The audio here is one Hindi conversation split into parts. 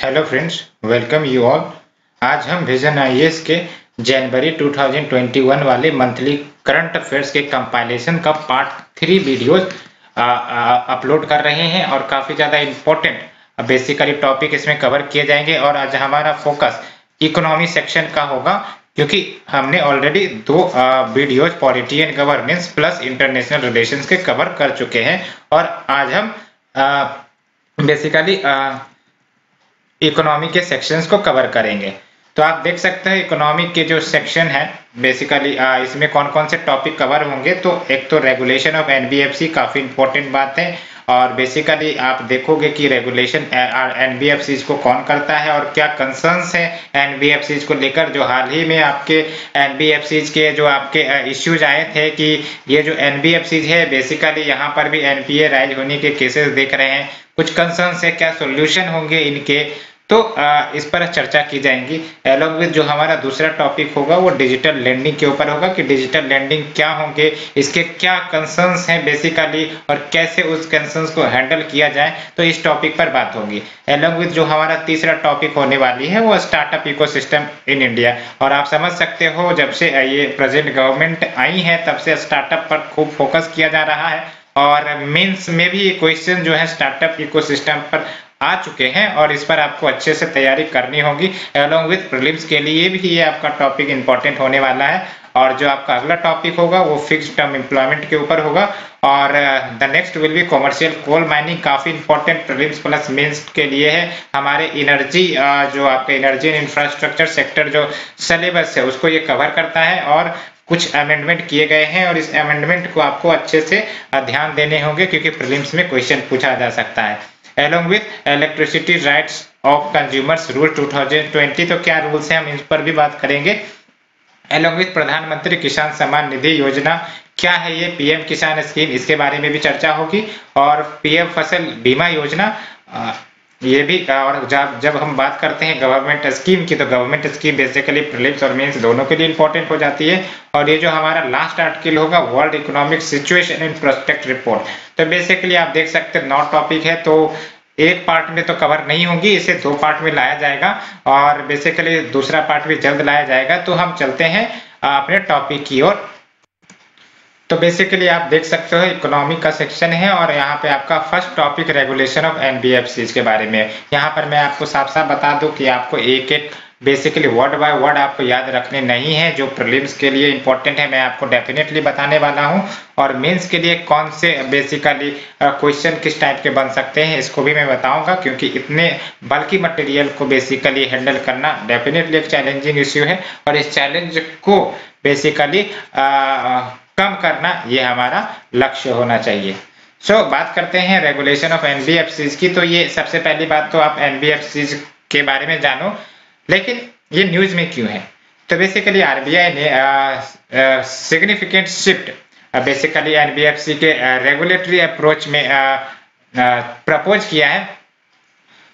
Hello friends, welcome you all. आज हम विजन आईएएस के जनवरी 2021 वाले मंथली करंट अफेयर्स के कंपाइलेशन का पार्ट 3 वीडियोस अपलोड कर रहे हैं और काफ़ी ज़्यादा इम्पोर्टेंट बेसिकली टॉपिक इसमें कवर किए जाएंगे। और आज हमारा फोकस इकोनॉमी सेक्शन का होगा, क्योंकि हमने already 2 videos polity and governance plus international relations के कवर कर चुके हैं। और आज हम बेसिकली इकोनॉमी के सेक्शंस को कवर करेंगे। तो आप देख सकते हैं इकोनॉमी के जो सेक्शन है बेसिकली इसमें कौन कौन से टॉपिक कवर होंगे। तो एक तो रेगुलेशन ऑफ एनबीएफसी, काफी इंपॉर्टेंट बात है। और बेसिकली आप देखोगे कि रेगुलेशन एनबीएफसी को कौन करता है और क्या कंसर्न्स है एनबीएफसी को लेकर। जो हाल ही में आपके एनबीएफसी के जो आपके इश्यूज आए थे कि ये जो एनबीएफसी है बेसिकली यहाँ पर भी एनपीए राइज होने के केसेस देख रहे हैं, कुछ कंसर्न्स है, क्या सोल्यूशन होंगे इनके, तो इस पर चर्चा की जाएगी। अलॉन्ग विद जो हमारा दूसरा टॉपिक होगा वो डिजिटल लैंडिंग के ऊपर होगा कि डिजिटल लैंडिंग क्या होंगे, इसके क्या कंसर्न्स हैं बेसिकली और कैसे उस कंसर्न्स को हैंडल किया जाए, तो इस टॉपिक पर बात होगी। अलॉन्ग विद जो हमारा तीसरा टॉपिक होने वाली है वो स्टार्टअप इकोसिस्टम इन इंडिया। और आप समझ सकते हो जब से ये प्रेजेंट गवर्नमेंट आई है तब से स्टार्टअप पर खूब फोकस किया जा रहा है और मेंस में भी क्वेश्चन जो है स्टार्टअप इकोसिस्टम पर आ चुके हैं और इस पर आपको अच्छे से तैयारी करनी होगी। अलॉन्ग विद प्रीलिम्स के लिए भी ये आपका टॉपिक इंपॉर्टेंट होने वाला है। और जो आपका अगला टॉपिक होगा वो फिक्स्ड टर्म एम्प्लॉयमेंट के ऊपर होगा। और the next will be commercial coal mining, काफी इंपॉर्टेंट प्रीलिम्स प्लस मेंस के लिए है। हमारे एनर्जी जो आपका एनर्जी एंड इंफ्रास्ट्रक्चर सेक्टर जो सिलेबस है उसको ये कवर करता है और कुछ अमेंडमेंट किए गए हैं और इस अमेंडमेंट को आपको अच्छे से ध्यान देने होंगे क्योंकि प्रीलिम्स में क्वेश्चन पूछा जा सकता है। Along with electricity rights of consumers rule 2020, तो क्या रूल्स हैं हम इस पर भी बात करेंगे। Along with प्रधानमंत्री किसान सम्मान निधि योजना, क्या है ये पीएम किसान स्कीम, इसके बारे में भी चर्चा होगी। और पीएम फसल बीमा योजना ये भी। और जब हम बात करते हैं गवर्नमेंट स्कीम की, तो गवर्नमेंट स्कीम बेसिकली प्रीलिम्स और मेंस दोनों के लिए इंपॉर्टेंट हो जाती है। और ये जो हमारा लास्ट आर्टिकल होगा world economic situation and prospect report, तो बेसिकली आप देख सकते हैं 9 टॉपिक है, तो एक पार्ट में तो कवर नहीं होगी, इसे 2 पार्ट में लाया जाएगा और बेसिकली दूसरा पार्ट भी जल्द लाया जाएगा। तो हम चलते हैं अपने टॉपिक की ओर। तो बेसिकली आप देख सकते हो इकोनॉमी का सेक्शन है और यहाँ पे आपका first topic regulation of NBFC के बारे में। यहाँ पर मैं आपको साफ साफ बता दूं कि आपको एक एक बेसिकली वर्ड बाय वर्ड आपको याद रखने नहीं है। जो प्रीलिम्स के लिए इंपॉर्टेंट है मैं आपको डेफिनेटली बताने वाला हूँ और मेंस के लिए कौन से बेसिकली क्वेश्चन किस टाइप के बन सकते हैं इसको भी मैं बताऊंगा, क्योंकि इतने बल्कि मटेरियल को बेसिकली हैंडल करना डेफिनेटली एक चैलेंजिंग इश्यू है और इस चैलेंज को बेसिकली कम करना ये हमारा लक्ष्य होना चाहिए। सो बात करते हैं रेगुलेशन ऑफ एनबीएफसी की। तो ये सबसे पहली बात तो आप एनबीएफसी के बारे में जानो, लेकिन ये न्यूज में क्यों है। तो बेसिकली आरबीआई ने सिग्निफिकेंट शिफ्ट बेसिकली एनबीएफसी के रेगुलेटरी अप्रोच में प्रपोज किया है।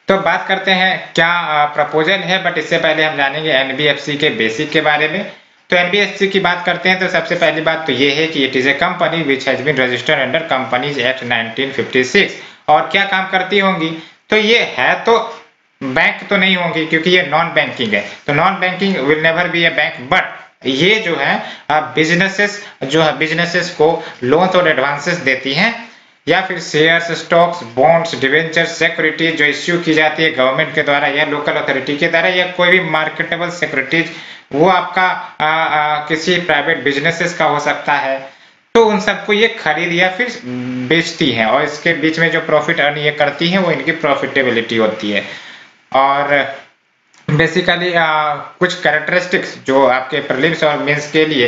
तो बात करते हैं क्या प्रपोजल है, बट इससे पहले हम जानेंगे एनबीएफसी के बेसिक के बारे में। तो एनबीएफसी की बात करते हैं तो सबसे पहली बात तो ये है कि it is a company which has been registered under companies act 1956। और क्या काम करती होंगी, तो ये है तो बैंक तो नहीं होंगी क्योंकि ये नॉन बैंकिंग है, तो non banking will never be A bank, but ये जो है बिजनेसेस को लोन्स और एडवांसेस देती हैं या फिर shares, stocks, bonds, debenture, securities जो इश्यू की जाती है गवर्नमेंट के द्वारा या लोकल अथॉरिटी के द्वारा या कोई भी मार्केटेबल सिक्योरिटीज वो आपका किसी प्राइवेट बिजनेसेस का हो सकता है, तो उन सबको ये खरीद या फिर बेचती है और इसके बीच में जो प्रॉफिट अर्न ये करती है वो इनकी प्रॉफिटेबिलिटी होती है। और बेसिकली कुछ कैरेक्टरिस्टिक्स जो आपके प्रीलिम्स और मेंस के लिए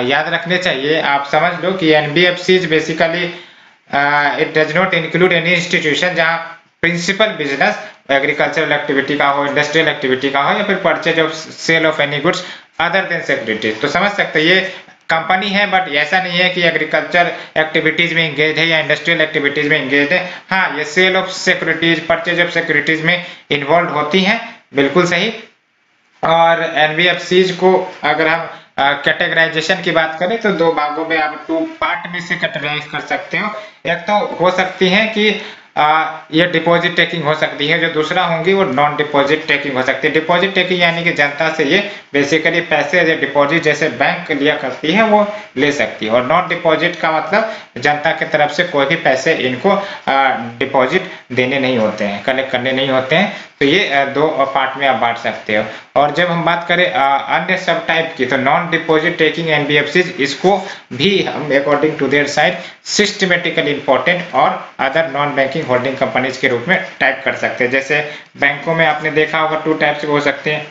याद रखने चाहिए। आप समझ लो कि NBFC basically it does not include any institution जहां प्रिंसिपल बिजनेस एग्रीकल्चरल एक्टिविटी का हो, इंडस्ट्रियल एक्टिविटी का हो या फिर purchase of sale of any goods other than securities. तो समझ सकते हैं ये कंपनी है बट ऐसा नहीं है कि एग्रीकल्चर एक्टिविटीज में इंगेज है या इंडस्ट्रियल एक्टिविटीज में इंगेज है। हाँ, ये sale of securities, purchase of securities में इन्वॉल्व होती हैं, बिल्कुल सही। और एनबीएफसी को अगर हम कैटेगराइजेशन की बात करें तो 2 भागों में आप 2 पार्ट में से कैटेगराइज कर सकते हो। एक तो हो सकती है कि ये डिपॉजिट टेकिंग हो सकती है, जो दूसरा होंगी वो नॉन डिपॉजिट टेकिंग हो सकती है। डिपॉजिट टेकिंग यानी कि जनता से ये बेसिकली पैसे जो डिपॉजिट जैसे बैंक लिया करती है वो ले सकती है, और नॉन डिपॉजिट का मतलब जनता की तरफ से कोई भी पैसे इनको डिपॉजिट देने नहीं होते हैं, कलेक्ट करने नहीं होते हैं। तो ये दो पार्ट में आप बांट सकते हो। और जब हम बात करें अन्य सब टाइप की, तो नॉन डिपॉजिट टेकिंग एनबीएफसीज, इसको भी हम according to their side systemically important और other non banking holding companies के रूप में टाइप कर सकते हैं। जैसे बैंकों में आपने देखा होगा 2 टाइप्स हो सकते हैं,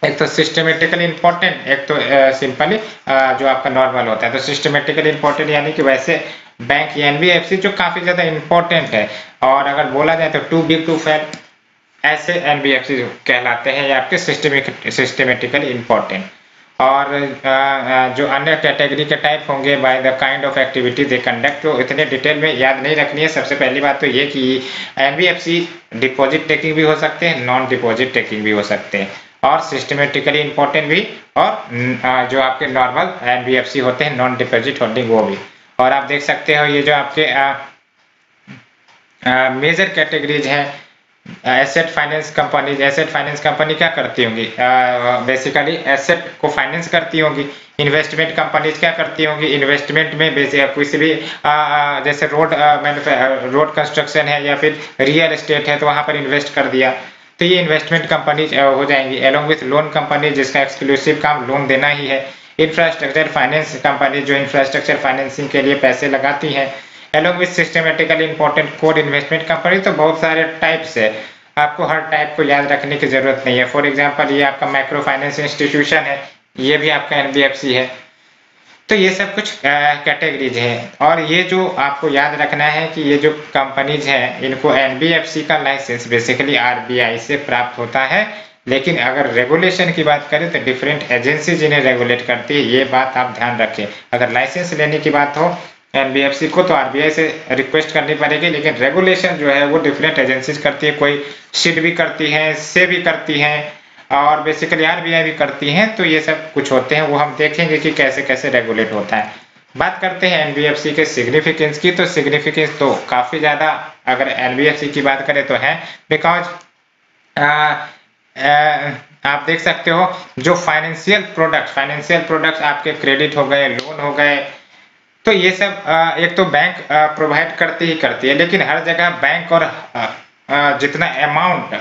एक तो सिस्टमेटिकली इंपॉर्टेंट, एक तो सिंपली जो आपका नॉर्मल होता है। तो सिस्टमेटिकली इंपॉर्टेंट यानी कि वैसे बैंक या एनबीएफसी जो काफी ज्यादा इंपॉर्टेंट है, और अगर बोला जाए तो टू बिग टू फेल, ऐसे एनबीएफसी कहलाते हैं, ये आपके सिस्टमेटिकली इंपॉर्टेंट। और जो अन्य कैटेगरी के टाइप होंगे by the kind of activity they conduct, तो इतने डिटेल में याद नहीं रखनी है। सबसे पहली बात तो ये कि एनबीएफसी डिपॉजिट टेकिंग भी हो सकते हैं, नॉन डिपॉजिट टेकिंग भी हो सकते हैं, और सिस्टमेटिकली इंपॉर्टेंट भी, और जो आपके नॉर्मल एनबीएफसी होते हैं नॉन डिपॉजिट होल्डिंग वो भी। और आप देख सकते हो ये जो आपके मेजर कैटेगरीज हैं, asset finance company. Asset finance company क्या करती होंगी, बेसिकली एसेट को फाइनेंस करती होंगी। इन्वेस्टमेंट कंपनीज क्या करती होंगी, इन्वेस्टमेंट में किसी भी जैसे रोड कंस्ट्रक्शन है या फिर रियल एस्टेट है तो वहां पर इन्वेस्ट कर दिया, तो ये इन्वेस्टमेंट कंपनीज हो जाएंगी। एलोंग विथ लोन कंपनी जिसका एक्सक्लूसिव काम लोन देना ही है। इंफ्रास्ट्रक्चर फाइनेंस कंपनी जो इंफ्रास्ट्रक्चर फाइनेंसिंग के लिए पैसे लगाती है। Along with systematically important core investment company, तो बहुत सारे टाइप्स है, आपको हर टाइप को याद रखने की जरूरत नहीं है। फॉर एग्जांपल ये आपका माइक्रो फाइनेंस इंस्टीट्यूशन है, ये भी आपका एनबीएफसी है। तो ये सब कुछ कैटेगरीज है, और ये जो आपको याद रखना है कि ये जो कंपनीज है इनको एनबीएफसी का लाइसेंस बेसिकली आरबीआई से प्राप्त होता है। लेकिन अगर रेगुलेशन की बात करें तो डिफरेंट एजेंसीज इन्हें रेगुलेट करती है, ये बात आप ध्यान रखें। अगर लाइसेंस लेने की बात हो एनबीएफसी को तो आरबीआई से रिक्वेस्ट करनी पड़ेगी, लेकिन रेगुलेशन जो है वो डिफरेंट एजेंसीज करती है। कोई सिड भी करती है, से भी करती है, और बेसिकली आरबीआई भी करती हैं। तो ये सब कुछ होते हैं, वो हम देखेंगे कि कैसे कैसे रेगुलेट होता है। बात करते हैं एनबीएफसी के सिग्निफिकेंस की, तो सिग्निफिकेंस तो काफी ज्यादा अगर एनबीएफसी की बात करें तो है, बिकॉज आप देख सकते हो जो फाइनेंशियल प्रोडक्ट्स आपके क्रेडिट हो गए, लोन हो गए, तो ये सब एक तो बैंक प्रोवाइड करती है, लेकिन हर जगह बैंक और जितना अमाउंट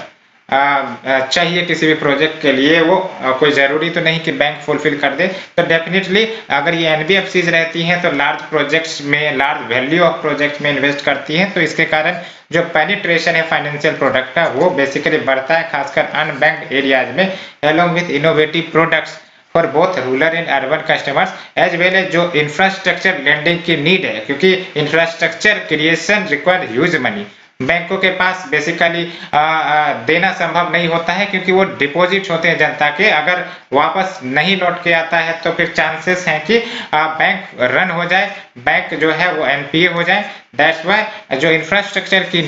चाहिए किसी भी प्रोजेक्ट के लिए वो कोई जरूरी तो नहीं कि बैंक फुलफिल कर दे। तो डेफिनेटली अगर ये एनबीएफसीज रहती हैं तो लार्ज प्रोजेक्ट्स में, लार्ज वैल्यू ऑफ प्रोजेक्ट्स में इन्वेस्ट करती हैं, तो इसके कारण जो पेनिट्रेशन है फाइनेंशियल प्रोडक्ट का वो बेसिकली बढ़ता है, खासकर अनबैंक्ड एरियाज में, along with innovative products for both rural and urban customers as well as जो इंफ्रास्ट्रक्चर लेंडिंग की नीड है, क्योंकि infrastructure creation require huge money. बैंकों के पास बेसिकली देना संभव नहीं होता है, क्योंकि वो डिपॉजिट होते हैं जनता के, अगर वापस नहीं लौट के आता है तो फिर चांसेस हैं कि बैंक रन हो जाए, बैंक जो है वो एनपीए हो जाए। दैट्स व्हाई जो इंफ्रास्ट्रक्चर की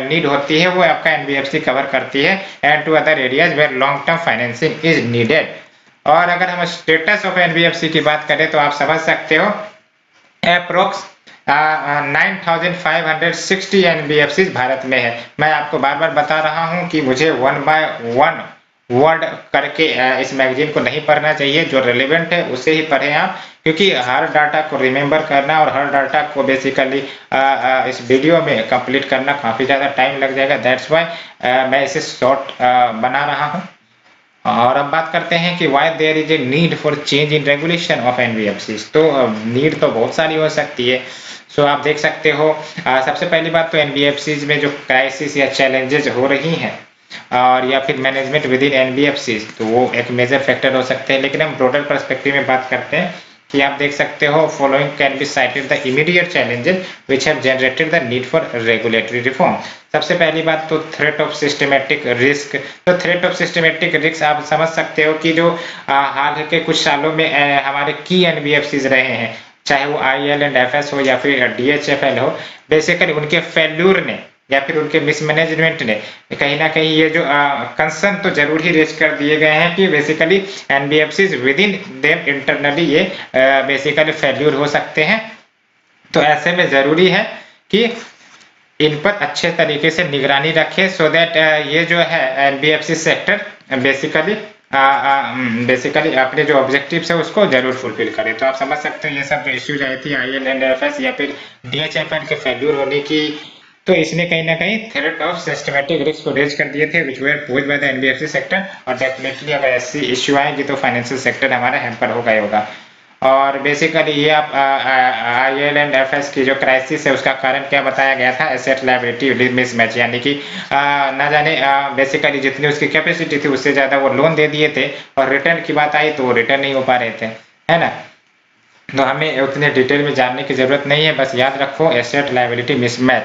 नीड होती है वो आपका एनबीएफसी कवर करती है, and to other areas where long term financing is needed. और अगर हम स्टेटस ऑफ एनबीएफसी की बात करें तो आप समझ सकते हो अप्रोक्स 9560 एनबीएफसी भारत में है। मैं आपको बार बार बता रहा हूं कि मुझे 1 बाय 1 वर्ड करके इस मैगजीन को नहीं पढ़ना चाहिए, जो रेलेवेंट है उसे ही पढ़ें आप, क्योंकि हर डाटा को रिमेंबर करना और हर डाटा को बेसिकली इस वीडियो में कंप्लीट करना काफी ज्यादा टाइम लग जाएगा। दैट्स व्हाई मैं इसे शॉर्ट बना रहा हूं। और अब बात करते हैं कि why there is a need for change in regulation of NBFC. तो नीड तो बहुत सारी हो सकती है। सो आप देख सकते हो सबसे पहली बात तो एनबीएफसी में जो क्राइसिस या चैलेंजेस हो रही हैं और या फिर मैनेजमेंट विद इन एनबीएफसी, तो वो एक मेजर फैक्टर हो सकते हैं। लेकिन हम ब्रॉडर पर्सपेक्टिव में बात करते हैं कि आप देख सकते हो following can be cited the immediate challenges which have generated the need for regulatory reform. सबसे पहली बात तो थ्रेट ऑफ सिस्टमेटिक रिस्क। तो थ्रेट ऑफ सिस्टमेटिक रिस्क आप समझ सकते हो कि जो हाल के कुछ सालों में हमारे की एनबीएफसीज रहे हैं, चाहे वो आईएल एंड एफएस हो या फिर डीएचएफएल हो, बेसिकली उनके फेल्यूर ने या फिर उनके मिसमैनेजमेंट ने कहीं ना कहीं ये जो कंसर्न तो जरूर ही रेज कर दिए गए हैं कि basically NBFCs with in them internally ये बेसिकली फेल्यूर हो सकते हैं। तो ऐसे में जरूरी है कि इन पर अच्छे तरीके से निगरानी रखें, सो दैट ये जो है एनबीएफसी सेक्टर बेसिकली अपने जो ऑब्जेक्टिव्स है उसको जरूर फुलफिल करे। तो आप समझ सकते हैं ये सब जो इश्यूज आई थी आईएलएंडएफएस या फिर डीएचएफएल के फेल्यूर होने की, तो इसने कहीं ना कहीं थ्रेट ऑफ सिस्टमैटिक रिस्क को रेज कर दिए थे which were posed by the NBFC sector. और डेफिनेटली अगर ऐसी इश्यू आएगी तो फाइनेंशियल सेक्टर हमारा हैम्पर होगा ही होगा। और बेसिकली ये आप आईएलएंडएफएस की जो क्राइसिस है उसका कारण क्या बताया गया था, एसेट लायबिलिटी मिसमैच, यानी कि ना जाने बेसिकली जितनी उसकी कैपेसिटी थी उससे ज्यादा वो लोन दे दिए थे और रिटर्न की बात आई तो वो रिटर्न नहीं हो पा रहे थे, है ना। तो हमें उतने डिटेल में जानने की जरूरत नहीं है, बस याद रखो एसेट लायबिलिटी मिसमैच।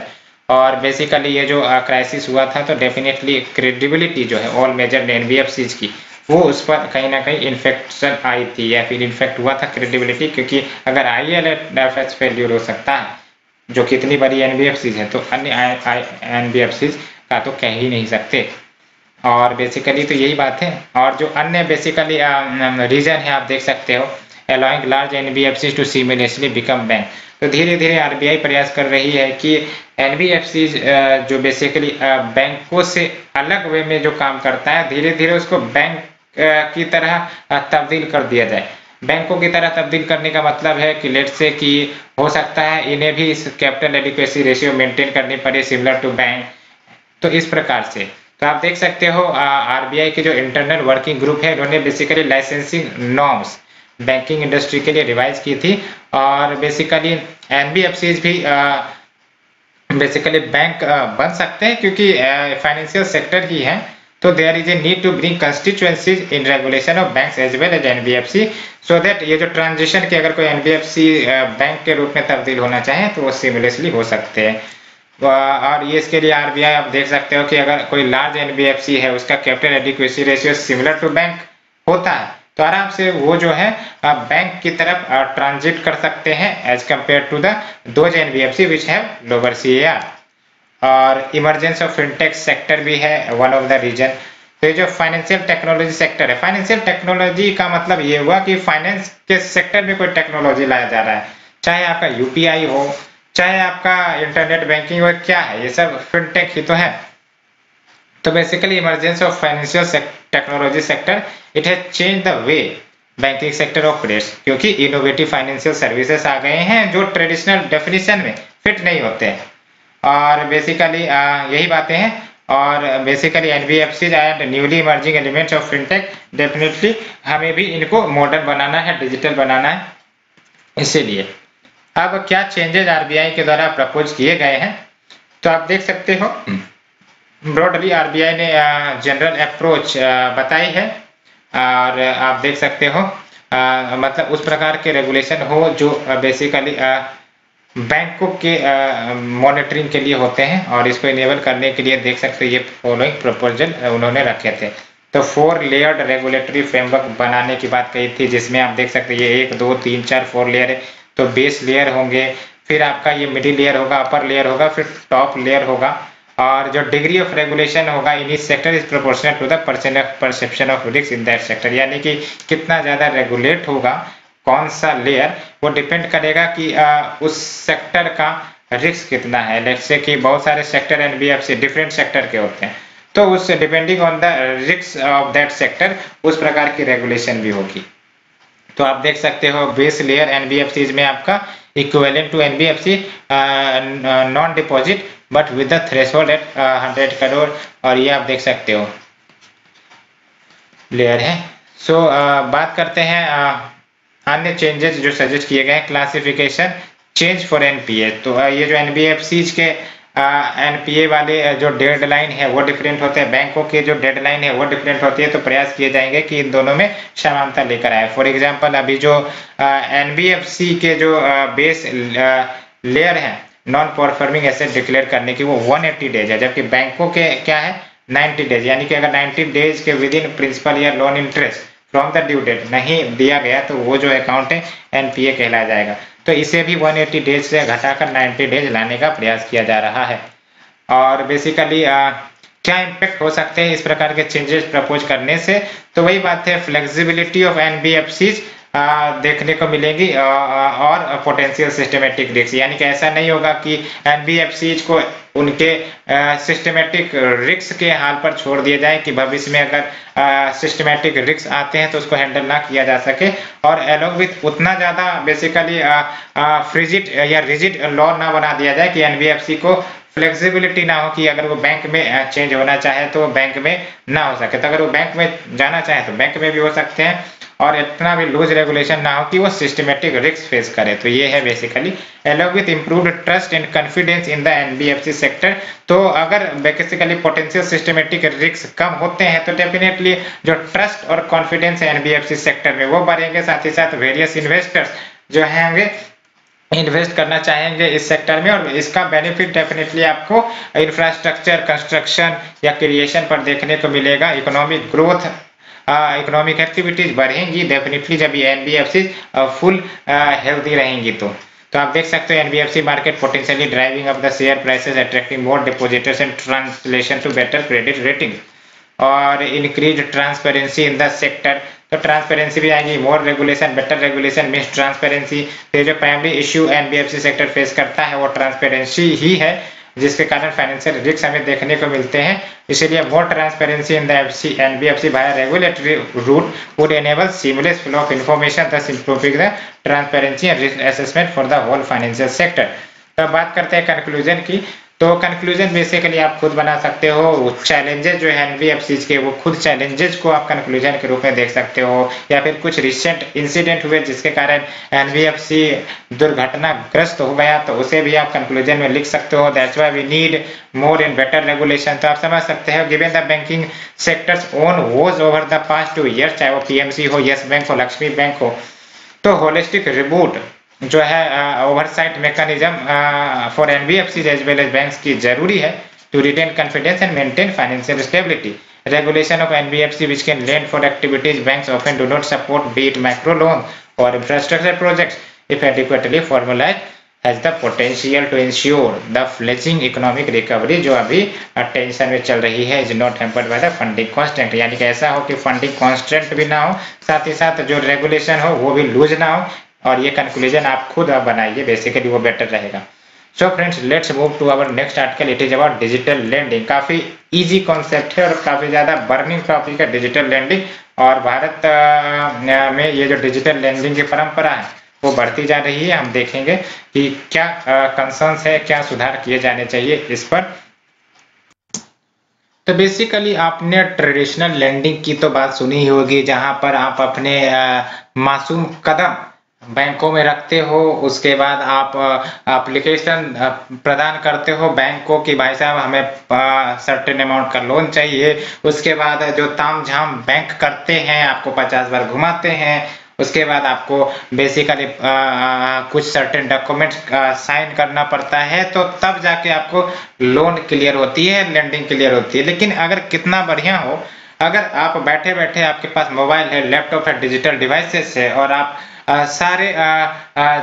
और बेसिकली ये जो क्राइसिस हुआ था तो डेफिनेटली क्रेडिबिलिटी जो है ऑल मेजर एनबीएफसीज की वो उस पर कहीं ना कहीं इन्फेक्शन आई थी या फिर इन्फेक्ट हुआ था क्रेडिबिलिटी, क्योंकि अगर आईएलएंडएफएस फेल्यूर हो सकता है जो कितनी बड़ी एनबीएफसीज है तो अन्य एनबीएफसीज का तो कह ही नहीं सकते। और बेसिकली तो यही बात है। और जो अन्य बेसिकली रीजन है आप देख सकते हो, allowing large NBFCs to seamlessly become bank. तो धीरे धीरे आरबीआई प्रयास कर रही है कि एनबीएफसी जो बेसिकली बैंकों से अलग वे में जो काम करता है धीरे धीरे उसको बैंक की तरह तब्दील कर दिया जाए। बैंकों की तरह तब्दील करने का मतलब है कि लेट से कि हो सकता है इन्हें भी इस कैपिटल एडिक्वेसी रेशियो मेंटेन करनी पड़े सिमिलर टू बैंक। तो इस प्रकार से तो आप देख सकते हो आरबीआई के जो इंटरनल वर्किंग ग्रुप है उन्होंने basically licensing norms banking industry के लिए रिवाइज की थी। और बेसिकली एनबीएफसीज भी बेसिकली बैंक बन सकते हैं क्योंकि फाइनेंशियल सेक्टर ही है। तो there is a need to bring constituencies in regulation of banks as well as NBFC, so that ये जो ट्रांजिशन की अगर कोई एनबीएफसी बैंक के रूप में तब्दील होना चाहे तो वो सीमलेसली हो सकते हैं। और ये इसके लिए आरबीआई आप देख सकते हो कि अगर कोई लार्ज एनबीएफसी है उसका capital adequacy ratio similar to bank होता है तो आराम से वो जो है बैंक की तरफ ट्रांजिट कर सकते हैं as compare to those NBFC which have lower CAR. और इमरजेंस ऑफ फिनटेक सेक्टर भी है वन ऑफ द रीजन। तो ये जो फाइनेंशियल टेक्नोलॉजी सेक्टर है, फाइनेंशियल टेक्नोलॉजी का मतलब ये हुआ कि फाइनेंस के सेक्टर में कोई टेक्नोलॉजी लाया जा रहा है, चाहे आपका यूपीआई हो चाहे आपका इंटरनेट बैंकिंग हो, क्या है ये सब फिनटेक ही तो है। तो basically emergence of financial technology sector it has change the way banking sector operates, क्योंकि इनोवेटिव फाइनेंशियल सर्विसेज आ गए हैं जो ट्रेडिशनल डेफिनेशन में फिट नहीं होते हैं। और बेसिकली यही बातें हैं। और basically NBFC and newly emerging elements of fintech definitely हमें भी इनको मॉडर्न बनाना है, डिजिटल बनाना है। इसीलिए अब क्या चेंजेस आरबीआई के द्वारा प्रपोज किए गए हैं तो आप देख सकते हो ब्रॉडली आरबीआई ने जनरल अप्रोच बताई है। और आप देख सकते हो मतलब उस प्रकार के रेगुलेशन हो जो बेसिकली बैंकों के मॉनिटरिंग के लिए होते हैं। और इसको इनेबल करने के लिए देख सकते हो ये फॉलोइंग प्रपोजल उन्होंने रखे थे। तो 4 लेयर्ड रेगुलेटरी फ्रेमवर्क बनाने की बात कही थी, जिसमें आप देख सकते हैं ये 1 2 3 4 4 लेयर है। तो बेस लेयर होंगे, फिर आपका ये मिडिल लेयर होगा, अपर लेयर होगा, फिर टॉप लेयर होगा। और जो डिग्री ऑफ रेगुलेशन होगा इन इस sector is proportional to the perception of risk in that sector, यानी कि कितना ज्यादा रेगुलेट होगा कौन सा लेयर वो डिपेंड करेगा कि उस सेक्टर का रिस्क कितना है। लेट्स से कि बहुत सारे सेक्टर एनबीएफसी डिफरेंट सेक्टर के होते हैं, तो उससे depending on the risk of that sector उस प्रकार की रेगुलेशन भी होगी। तो आप देख सकते हो बेस लेयर एनबीएफसी में आपका equivalent to NBFC non deposit but with the threshold at 100 crore. और ये आप देख सकते हो लेयर है। सो बात करते हैं अन्य चेंजेस जो सजेस्ट किए गए हैं। क्लासिफिकेशन चेंज फॉर एनपीए, तो ये जो एनबीएफसीज के एनपीए वाले जो डेडलाइन है वो डिफरेंट होते हैं, बैंकों के जो डेडलाइन है वो डिफरेंट होती है। तो प्रयास किए जाएंगे कि इन दोनों में समानता लेकर आए। फॉर एग्जांपल अभी जो एनबीएफसी के जो बेस लेयर है नॉन परफॉर्मिंग एसेट डिक्लेयर करने की वो 180 डेज है, जबकि बैंकों के क्या है 90 डेज, यानी कि अगर 90 डेज के विद इन प्रिंसिपल या loan interest from the due date नहीं दिया गया तो वो जो अकाउंट है एनपीए कहलाया जाएगा। तो इसे भी 180 डेज से घटाकर 90 डेज लाने का प्रयास किया जा रहा है। और बेसिकली क्या इम्पैक्ट हो सकते हैं इस प्रकार के चेंजेस प्रपोज करने से, तो वही बात है फ्लेक्सिबिलिटी ऑफ एनबीएफसीज देखने को मिलेंगी और पोटेंशियल सिस्टमेटिक रिस्क, यानी कि ऐसा नहीं होगा कि एनबीएफसी को उनके सिस्टमेटिक रिस्क के हाल पर छोड़ दिया जाए कि भविष्य में अगर सिस्टमेटिक रिस्क आते हैं तो उसको हैंडल ना किया जा सके, और एलोंग विथ उतना ज्यादा बेसिकली फ्रिजिड या रिजिड लॉ ना बना दिया जाए कि एनबीएफसी को फ्लेक्सिबिलिटी ना हो कि अगर वो बैंक में चेंज होना चाहे तो वो बैंक में ना हो सके, तो अगर वो बैंक में जाना चाहे तो बैंक में भी हो सकते हैं, और इतना भी लूज रेगुलेशन ना हो कि वो सिस्टमेटिक रिस्क फेस करे। तो ये है basically along with improved trust and confidence in the NBFC sector. तो अगर बेसिकली पोटेंशियल सिस्टमेटिक रिस्क कम होते हैं तो डेफिनेटली जो ट्रस्ट और कॉन्फिडेंस है एनबीएफसी सेक्टर में वो बढ़ेंगे, साथ ही साथ वेरियस इन्वेस्टर्स जो होंगे इन्वेस्ट करना चाहेंगे इस सेक्टर में, और इसका बेनिफिट डेफिनेटली आपको इंफ्रास्ट्रक्चर कंस्ट्रक्शन या क्रिएशन पर देखने को मिलेगा। इकोनॉमिक ग्रोथ, इकोनॉमिक एक्टिविटीज बढ़ेंगी डेफिनेटली जब ये एनबीएफसी फुल हेल्दी रहेंगी। तो आप देख सकते हो NBFC market potentially driving up the share prices, attracting more depositors and translation to better credit rating और increase transparency in the sector. तो ट्रांसपेरेंसी भी आएगी, more regulation, better regulation means transparency. तो जो primary issue NBFC sector face करता है वो ट्रांसपेरेंसी ही है, जिसके कारण फाइनेंशियल रिस्क हमें देखने को मिलते हैं। इसीलिए more transparency in the NBFC by regulatory route would enable seamless flow of information, thus improving the transparency and risk assessment for the whole financial sector। तो बात करते हैं कंक्लूजन की। तो कंक्लूजन बेसिकली आप खुद बना सकते हो, चैलेंजेस जो है एनबीएफसी के वो खुद चैलेंजेस को आप कंक्लूजन के रूप में देख सकते हो, या फिर कुछ रिसेंट इंसिडेंट हुए जिसके कारण एनबीएफसी दुर्घटनाग्रस्त हो गया तो उसे भी आप कंक्लूजन में लिख सकते हो। That's why we need more and better regulation. तो आप समझ सकते हो given the banking sector's own woes over the past 2 years, चाहे वो पीएमसी हो, यस बैंक हो, लक्ष्मी बैंक हो, तो होलिस्टिक रिबूट जो है oversight mechanism for NBFC as well as banks की जरूरी है to retain confidence and maintain financial stability. Regulation of NBFC which can lend for activities banks often do not support, be it micro loan और infrastructure projects, if adequately formulised has the potential to ensure the fledging economic recovery. जो अभी टेंशन में चल रही है, is not hampered by the funding constant, यानी कि ऐसा हो कि फंडिंग कॉन्स्टेंट भी ना हो, साथ ही साथ जो रेगुलेशन हो वो भी लूज ना हो, और ये कंक्लूजन आप खुद बनाइए, बेसिकली वो बेटर रहेगा। So friends let's move to our next article. It is about digital lending. काफी इजी कॉन्सेप्ट है और काफी ज्यादा बर्निंग टॉपिक है डिजिटल लेंडिंग, और भारत में ये जो डिजिटल लेंडिंग की परंपरा है वो बढ़ती जा रही है। हम देखेंगे कि क्या कंसर्न्स है, क्या सुधार किए जाने चाहिए इस पर। तो बेसिकली आपने ट्रेडिशनल लेंडिंग की तो बात सुनी ही होगी, जहां पर आप अपने मासूम कदम बैंकों में रखते हो, उसके बाद आप एप्लीकेशन प्रदान करते हो बैंक को कि भाई साहब हमें सर्टेन अमाउंट का लोन चाहिए। उसके बाद जो तामझाम बैंक करते हैं, आपको 50 बार घुमाते हैं, उसके बाद आपको बेसिकली कुछ सर्टेन डॉक्यूमेंट साइन करना पड़ता है, तो तब जाके आपको लोन क्लियर होती है, लेंडिंग क्लियर होती है। लेकिन अगर कितना बढ़िया हो, अगर आप बैठे बैठे आपके पास मोबाइल है, लैपटॉप है, डिजिटल डिवाइसेस है, और आप सारे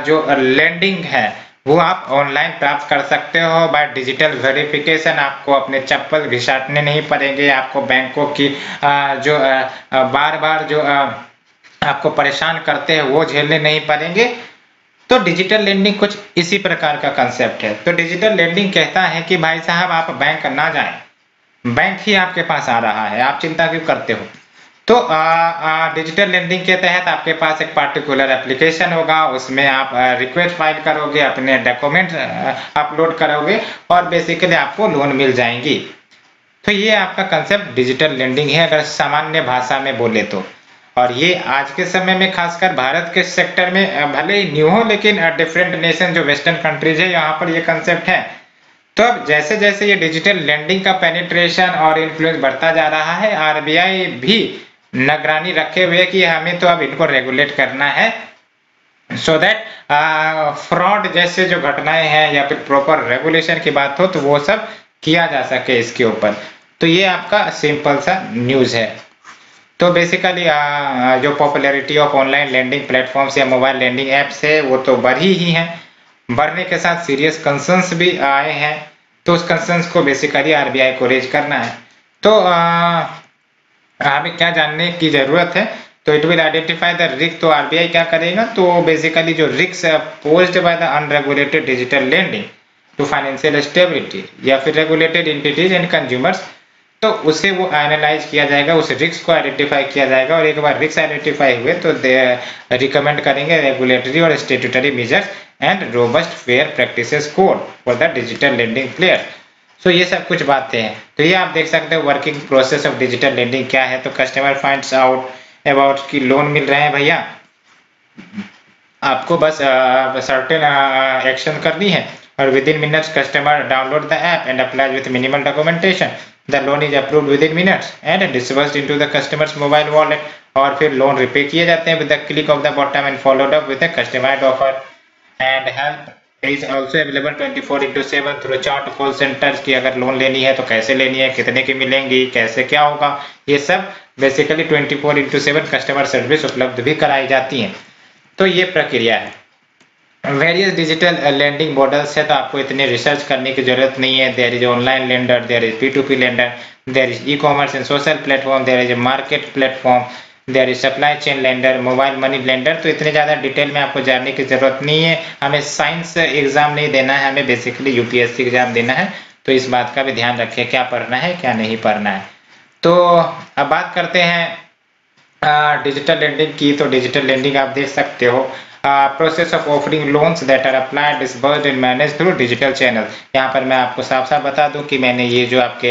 जो लेंडिंग है वो आप ऑनलाइन प्राप्त कर सकते हो बाय डिजिटल वेरिफिकेशन। आपको अपने चप्पल घिसाटने नहीं पड़ेंगे, आपको बैंकों की जो बार बार जो आपको परेशान करते हैं वो झेलने नहीं पड़ेंगे। तो डिजिटल लेंडिंग कुछ इसी प्रकार का कंसेप्ट है। तो डिजिटल लेंडिंग कहता है कि भाई साहब आप बैंक ना जाएं, बैंक ही आपके पास आ रहा है, आप चिंता क्यों करते हो। तो डिजिटल लेंडिंग के तहत आपके पास एक पार्टिकुलर एप्लीकेशन होगा, उसमें आप रिक्वेस्ट फाइल करोगे, अपने डॉक्यूमेंट अपलोड करोगे और बेसिकली आपको लोन मिल जाएंगी। तो ये आपका कंसेप्ट डिजिटल लेंडिंग है अगर सामान्य भाषा में बोले तो। और ये आज के समय में खासकर भारत के सेक्टर में भले ही न्यू हो, लेकिन डिफरेंट नेशन जो वेस्टर्न कंट्रीज है यहाँ पर ये कंसेप्ट है। तो अब जैसे जैसे ये डिजिटल लेंडिंग का पेनिट्रेशन और इन्फ्लुएंस बढ़ता जा रहा है, आरबीआई भी निगरानी रखे हुए कि हमें तो अब इनको रेगुलेट करना है, सो दैट फ्रॉड जैसे जो घटनाएं हैं या फिर प्रॉपर रेगुलेशन की बात हो तो वो सब किया जा सके इसके ऊपर। तो ये आपका सिंपल सा न्यूज है। तो बेसिकली जो popularity of online lending platforms या मोबाइल लेंडिंग एप्स है वो तो बढ़ी ही है, बढ़ने के साथ सीरियस कंसर्न्स भी आए हैं। तो उस कंसर्न्स को बेसिकली आरबीआई को रेज करना है। तो हमें क्या जानने की जरूरत है, तो it will identify the risk. तो आरबीआई क्या करेगा, तो बेसिकली जो risk posed by the unregulated digital lending to financial stability या फिर रेगुलेटेड एंटिटीज एंड कंज्यूमर्स, तो उसे वो एनालाइज किया जाएगा, उस रिस्क को आइडेंटिफाई किया जाएगा, और एक बार रिस्क आइडेंटिफाई हुए तो रिकमेंड करेंगे रेगुलेटरी और statutory measures and robust fair practices code for the digital lending player. So ये सब कुछ बातें हैं। तो ये आप देख सकते हो working process of digital lending क्या है। तो कस्टमर फाइंड्स आउट अबाउट कि लोन मिल रहे हैं भैया, आपको बस सर्टेन एक्शन करनी है और within minutes customer download the app and apply with minimal documentation, the loan is approved within minutes and disbursed into the customer's mobile wallet, और फिर लोन रिपे किए जाते हैं with the click of the bottom and followed up with the customised offer. And help is also available 24/7 through chat call centres की अगर लोन लेनी है तो कैसे लेनी है, कितने की मिलेंगी, कैसे क्या होगा, ये सब बेसिकली 24/7 कस्टमर सर्विस उपलब्ध भी कराई जाती है। तो ये प्रक्रिया है। वेरियस डिजिटल लेंडिंग मॉडल्स है, तो आपको इतने रिसर्च करने की जरूरत नहीं है। There is online lender, there is P2P lender, there is e-commerce and social platform, there is market platform, there is supply chain lender, mobile money lender. तो इतने ज्यादा डिटेल में आपको जानने की जरूरत नहीं है। हमें साइंस एग्जाम नहीं देना है, हमें बेसिकली यूपीएससी एग्जाम देना है, तो इस बात का भी ध्यान रखिए क्या पढ़ना है क्या नहीं पढ़ना है। तो अब बात करते हैं डिजिटल लेंडिंग की। तो डिजिटल लेंडिंग आप देख सकते हो process of offering loans that are applied disbursed and manage through digital channel. यहाँ पर मैं आपको साफ साफ बता दूं कि मैंने ये जो आपके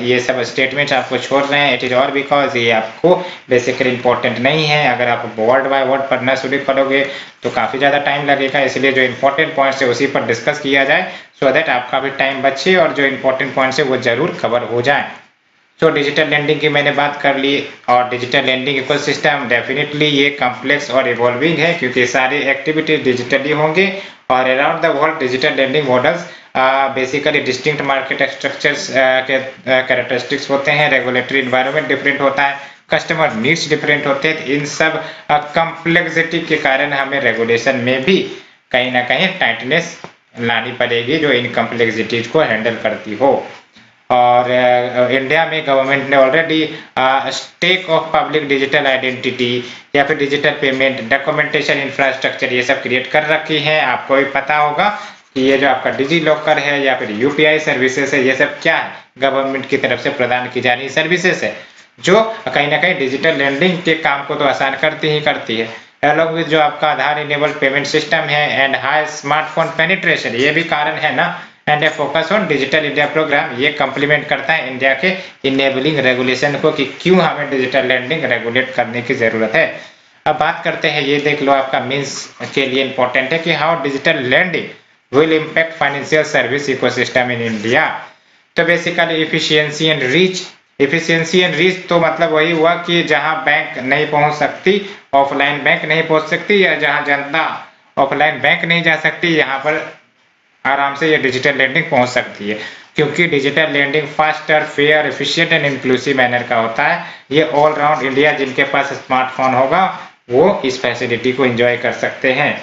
ये सब स्टेटमेंट्स आपको छोड़ रहे हैं, इट इज और बिकॉज ये आपको बेसिकली इंपॉर्टेंट नहीं है। अगर आप वर्ड बाय वर्ड पढ़ना शुरू करोगे तो काफी ज्यादा टाइम लगेगा, इसलिए जो इंपॉर्टेंट पॉइंट्स है उसी पर डिस्कस किया जाए सो दैट आपका भी टाइम बचे और जो इंपॉर्टेंट पॉइंट्स है वो जरूर कवर हो जाए। तो डिजिटल लेंडिंग की मैंने बात कर ली, और डिजिटल लेंडिंग इकोसिस्टम डेफिनेटली ये कॉम्प्लेक्स और इवॉल्विंग है क्योंकि सारी एक्टिविटीज डिजिटली होंगे और around the world digital lending models basically distinct market structures के कैरेक्टरिस्टिक्स होते हैं, रेगुलेटरी एनवायरनमेंट डिफरेंट होता है, कस्टमर नीड्स डिफरेंट होते हैं। इन सब कॉम्प्लेक्सिटी के कारण हमें रेगुलेशन में भी कहीं ना कहीं टाइटनेस लानी पड़ेगी जो इन कॉम्प्लेक्सिटीज को हैंडल करती हो। और इंडिया में गवर्नमेंट ने already stake of public digital identity या फिर डिजिटल पेमेंट डॉक्यूमेंटेशन इंफ्रास्ट्रक्चर ये सब क्रिएट कर रखी है। आपको भी पता होगा कि ये जो आपका डिजी लॉकर है या फिर यूपीआई सर्विसेज है, ये सब क्या है, गवर्नमेंट की तरफ से प्रदान की जा रही सर्विसेज है जो कहीं ना कहीं डिजिटल लेंडिंग के काम को तो आसान करती ही करती है। अलॉन्ग विद जो आपका आधार इनेबल्ड पेमेंट सिस्टम है एंड हाई स्मार्टफोन पेनिट्रेशन, ये भी कारण है ना, and a focus on digital India program, ये कम्प्लीमेंट करता है इंडिया के इनेबलिंग रेगुलेशन को कि क्यों हमें डिजिटल लेंडिंग रेगुलेट करने की जरूरत है। अब बात करते हैं, ये देख लो आपका मीन्स के लिए इंपॉर्टेंट है कि how digital lending will impact financial service ecosystem in India. तो basically efficiency and reach, efficiency and reach तो मतलब वही हुआ कि जहां बैंक नहीं पहुंच सकती, ऑफलाइन बैंक नहीं पहुंच सकती, या जहां जनता ऑफलाइन बैंक नहीं जा सकती, यहाँ पर आराम से ये डिजिटल लेंडिंग पहुंच सकती है क्योंकि digital lending faster, fair, efficient and inclusive manner का होता है। ये ऑल राउंड इंडिया जिनके पास स्मार्टफोन होगा वो इस फैसिलिटी को एंजॉय कर सकते हैं।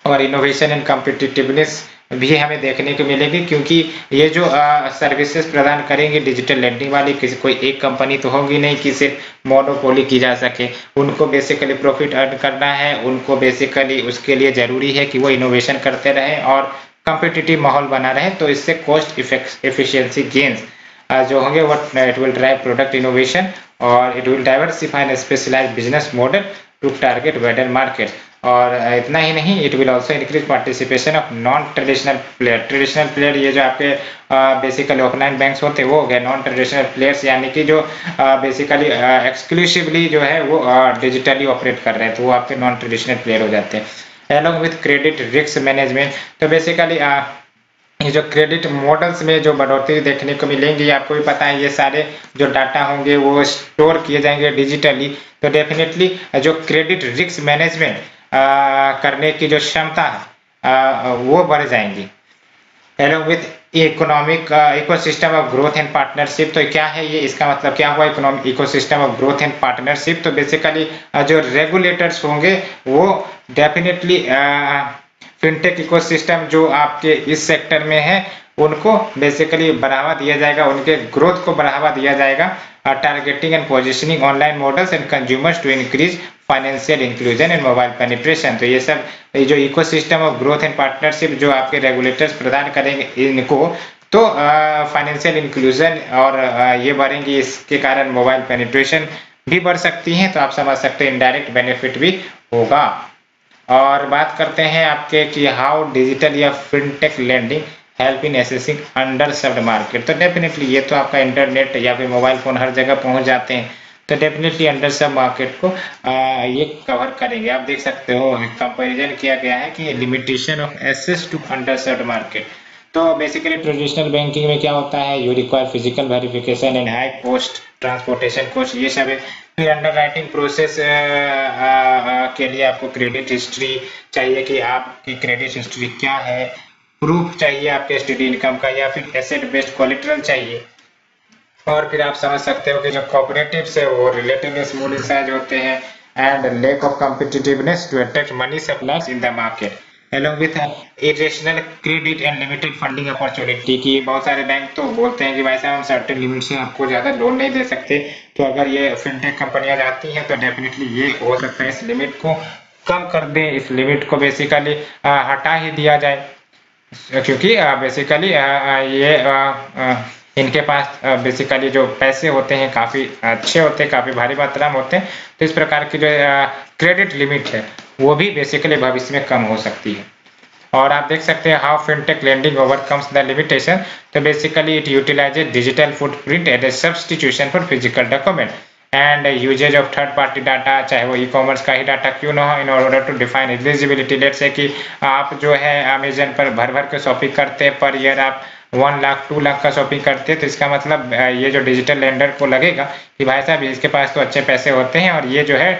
और इनोवेशन एंड कॉम्पिटिटिवनेस भी हमें देखने को मिलेगी क्योंकि ये जो सर्विसेज प्रदान करेंगे डिजिटल लेंडिंग वाली, किसी कोई एक कंपनी तो होगी नहीं कि सिर्फ मोनोपोली की जा सके, उनको बेसिकली प्रॉफिट अर्न करना है, उनको बेसिकली उसके लिए जरूरी है कि वो इनोवेशन करते रहें और कॉम्पिटिटिव माहौल बना रहे। तो इससे कॉस्ट एफिशिएंसी गेन्स जो होंगे वो it will drive product innovation और it will diversify and specialise business model to target wider market. और इतना ही नहीं, it will also increase participation of non traditional player. Traditional player ये जो आपके बेसिकली ऑफलाइन बैंक्स होते हैं वो हो गए, नॉन ट्रेडिशनल प्लेयर्स यानी कि जो बेसिकली एक्सक्लूसिवली जो है वो डिजिटली ऑपरेट कर रहे हैं, तो वो आपके नॉन ट्रेडिशनल प्लेयर हो जाते हैं। along with credit risk management, तो बेसिकली ये जो क्रेडिट मॉडल्स में जो बढ़ोतरी देखने को मिलेंगी, आपको भी पता है ये सारे जो डाटा होंगे वो स्टोर किए जाएंगे डिजिटली, तो डेफिनेटली जो क्रेडिट रिस्क मैनेजमेंट करने की जो क्षमता है वो बढ़ जाएंगी। along with economic ecosystem of growth and partnership, तो क्या है ये, इसका मतलब क्या हुआ economic ecosystem of growth and partnership. तो बेसिकली जो रेगुलेटर्स होंगे वो डेफिनेटली फिनटेक इकोसिस्टम जो आपके इस सेक्टर में है उनको बेसिकली बढ़ावा दिया जाएगा, उनके ग्रोथ को बढ़ावा दिया जाएगा targeting and positioning online models and consumers to increase financial inclusion and mobile penetration. तो ये सब जो ecosystem of growth and partnership जो आपके रेगुलेटर्स प्रदान करेंगे इनको, तो फाइनेंशियल इंक्लूजन और ये बढ़ेंगी, इसके कारण मोबाइल पेनिट्रेशन भी बढ़ सकती हैं। तो आप समझ सकते हैं इनडायरेक्ट बेनिफिट भी होगा। और बात करते हैं आपके कि हाउ डिजिटल या fintech lending help in assessing under served market. तो डेफिनेटली ये तो आपका इंटरनेट या फिर मोबाइल फोन हर जगह पहुंच जाते हैं, तो डेफिनेटली अंडर सर्व्ड मार्केट को ये कवर करेंगे। आप देख सकते हो कंपैरिजन किया गया है कि limitation of access to under served market. तो बेसिकली ट्रेडिशनल बैंकिंग में क्या होता है, you require physical verification and high cost transportation cost, ये सब है। फिर अंडर राइटिंग प्रोसेस के लिए आपको क्रेडिट हिस्ट्री चाहिए कि आपकी क्रेडिट हिस्ट्री क्या है, प्रूफ चाहिए आपके स्टडी इनकम का, या फिर एसेट बेस्ड कोलेटरल चाहिए। और फिर आप समझ सकते हो कि जो कोऑपरेटिव्स है वो रिलेटिवली स्मॉल इन साइज होते हैं and lack of competitiveness to attract money suppliers in the market along with irrational credit and limited funding opportunity। की बहुत सारे बैंक तो बोलते हैं कि भाई साहब हम सर्टेन लिमिट से आपको ज्यादा लोन नहीं दे सकते, तो अगर ये फिनटेक कंपनियां जाती हैं तो डेफिनेटली ये हो सकता है इस लिमिट को कम कर दें, इस लिमिट को बेसिकली हटा ही दिया जाए, क्योंकि बेसिकली ये इनके पास बेसिकली जो पैसे होते हैं काफी अच्छे होते हैं, काफी भारी मात्रा में होते हैं। तो इस प्रकार की जो क्रेडिट लिमिट है वो भी बेसिकली भविष्य में कम हो सकती है। और आप देख सकते हैं how fintech lending overcomes the limitation. तो basically it utilises digital footprint as a substitution for physical document and usages of third party data, चाहे वो ई कॉमर्स का ही डाटा क्यों ना हो, in order to define eligibility. Let's say कि आप जो है अमेजन पर भर भर के शॉपिंग करते हैं, पर ईयर आप 1 लाख 2 लाख का शॉपिंग करते हैं, तो इसका मतलब ये जो डिजिटल लेंडर को लगेगा कि भाई साहब इसके पास तो अच्छे पैसे होते हैं और ये जो है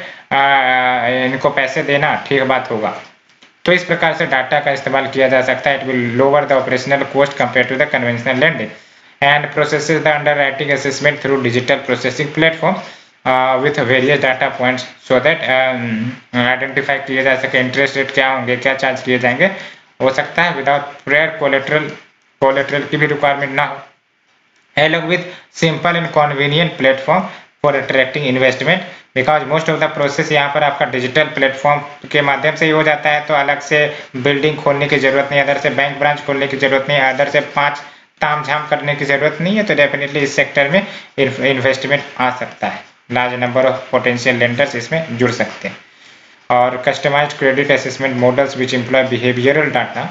इनको पैसे देना ठीक बात होगा। तो इस प्रकार से डाटा का इस्तेमाल किया जा सकता है। It will lower the operational cost compare to the conventional lending and processes the underwriting assessment through digital processing platform with various data points so that identify किया जा सके इंटरेस्ट रेट क्या होंगे, क्या चार्ज किए जाएंगे। हो सकता है विदाउट प्रायर कोलेटरल की भी रिक्वायरमेंट ना हो, along with simple and convenient platform for attracting investment because most of the process यहाँ पर आपका डिजिटल प्लेटफॉर्म के माध्यम से ही हो जाता है। तो अलग से बिल्डिंग खोलने की जरूरत नहीं, अदर से बैंक ब्रांच खोलने की जरूरत नहीं, अदर से 5 ताम झाम करने की जरूरत नहीं है। तो डेफिनेटली इस सेक्टर में इन्वेस्टमेंट आ सकता है, large number of potential lenders इसमें जुड़ सकते हैं। और कस्टमाइज्ड क्रेडिट असेसमेंट मॉडल्स विच एम्प्लॉय बिहेवियरल डाटा,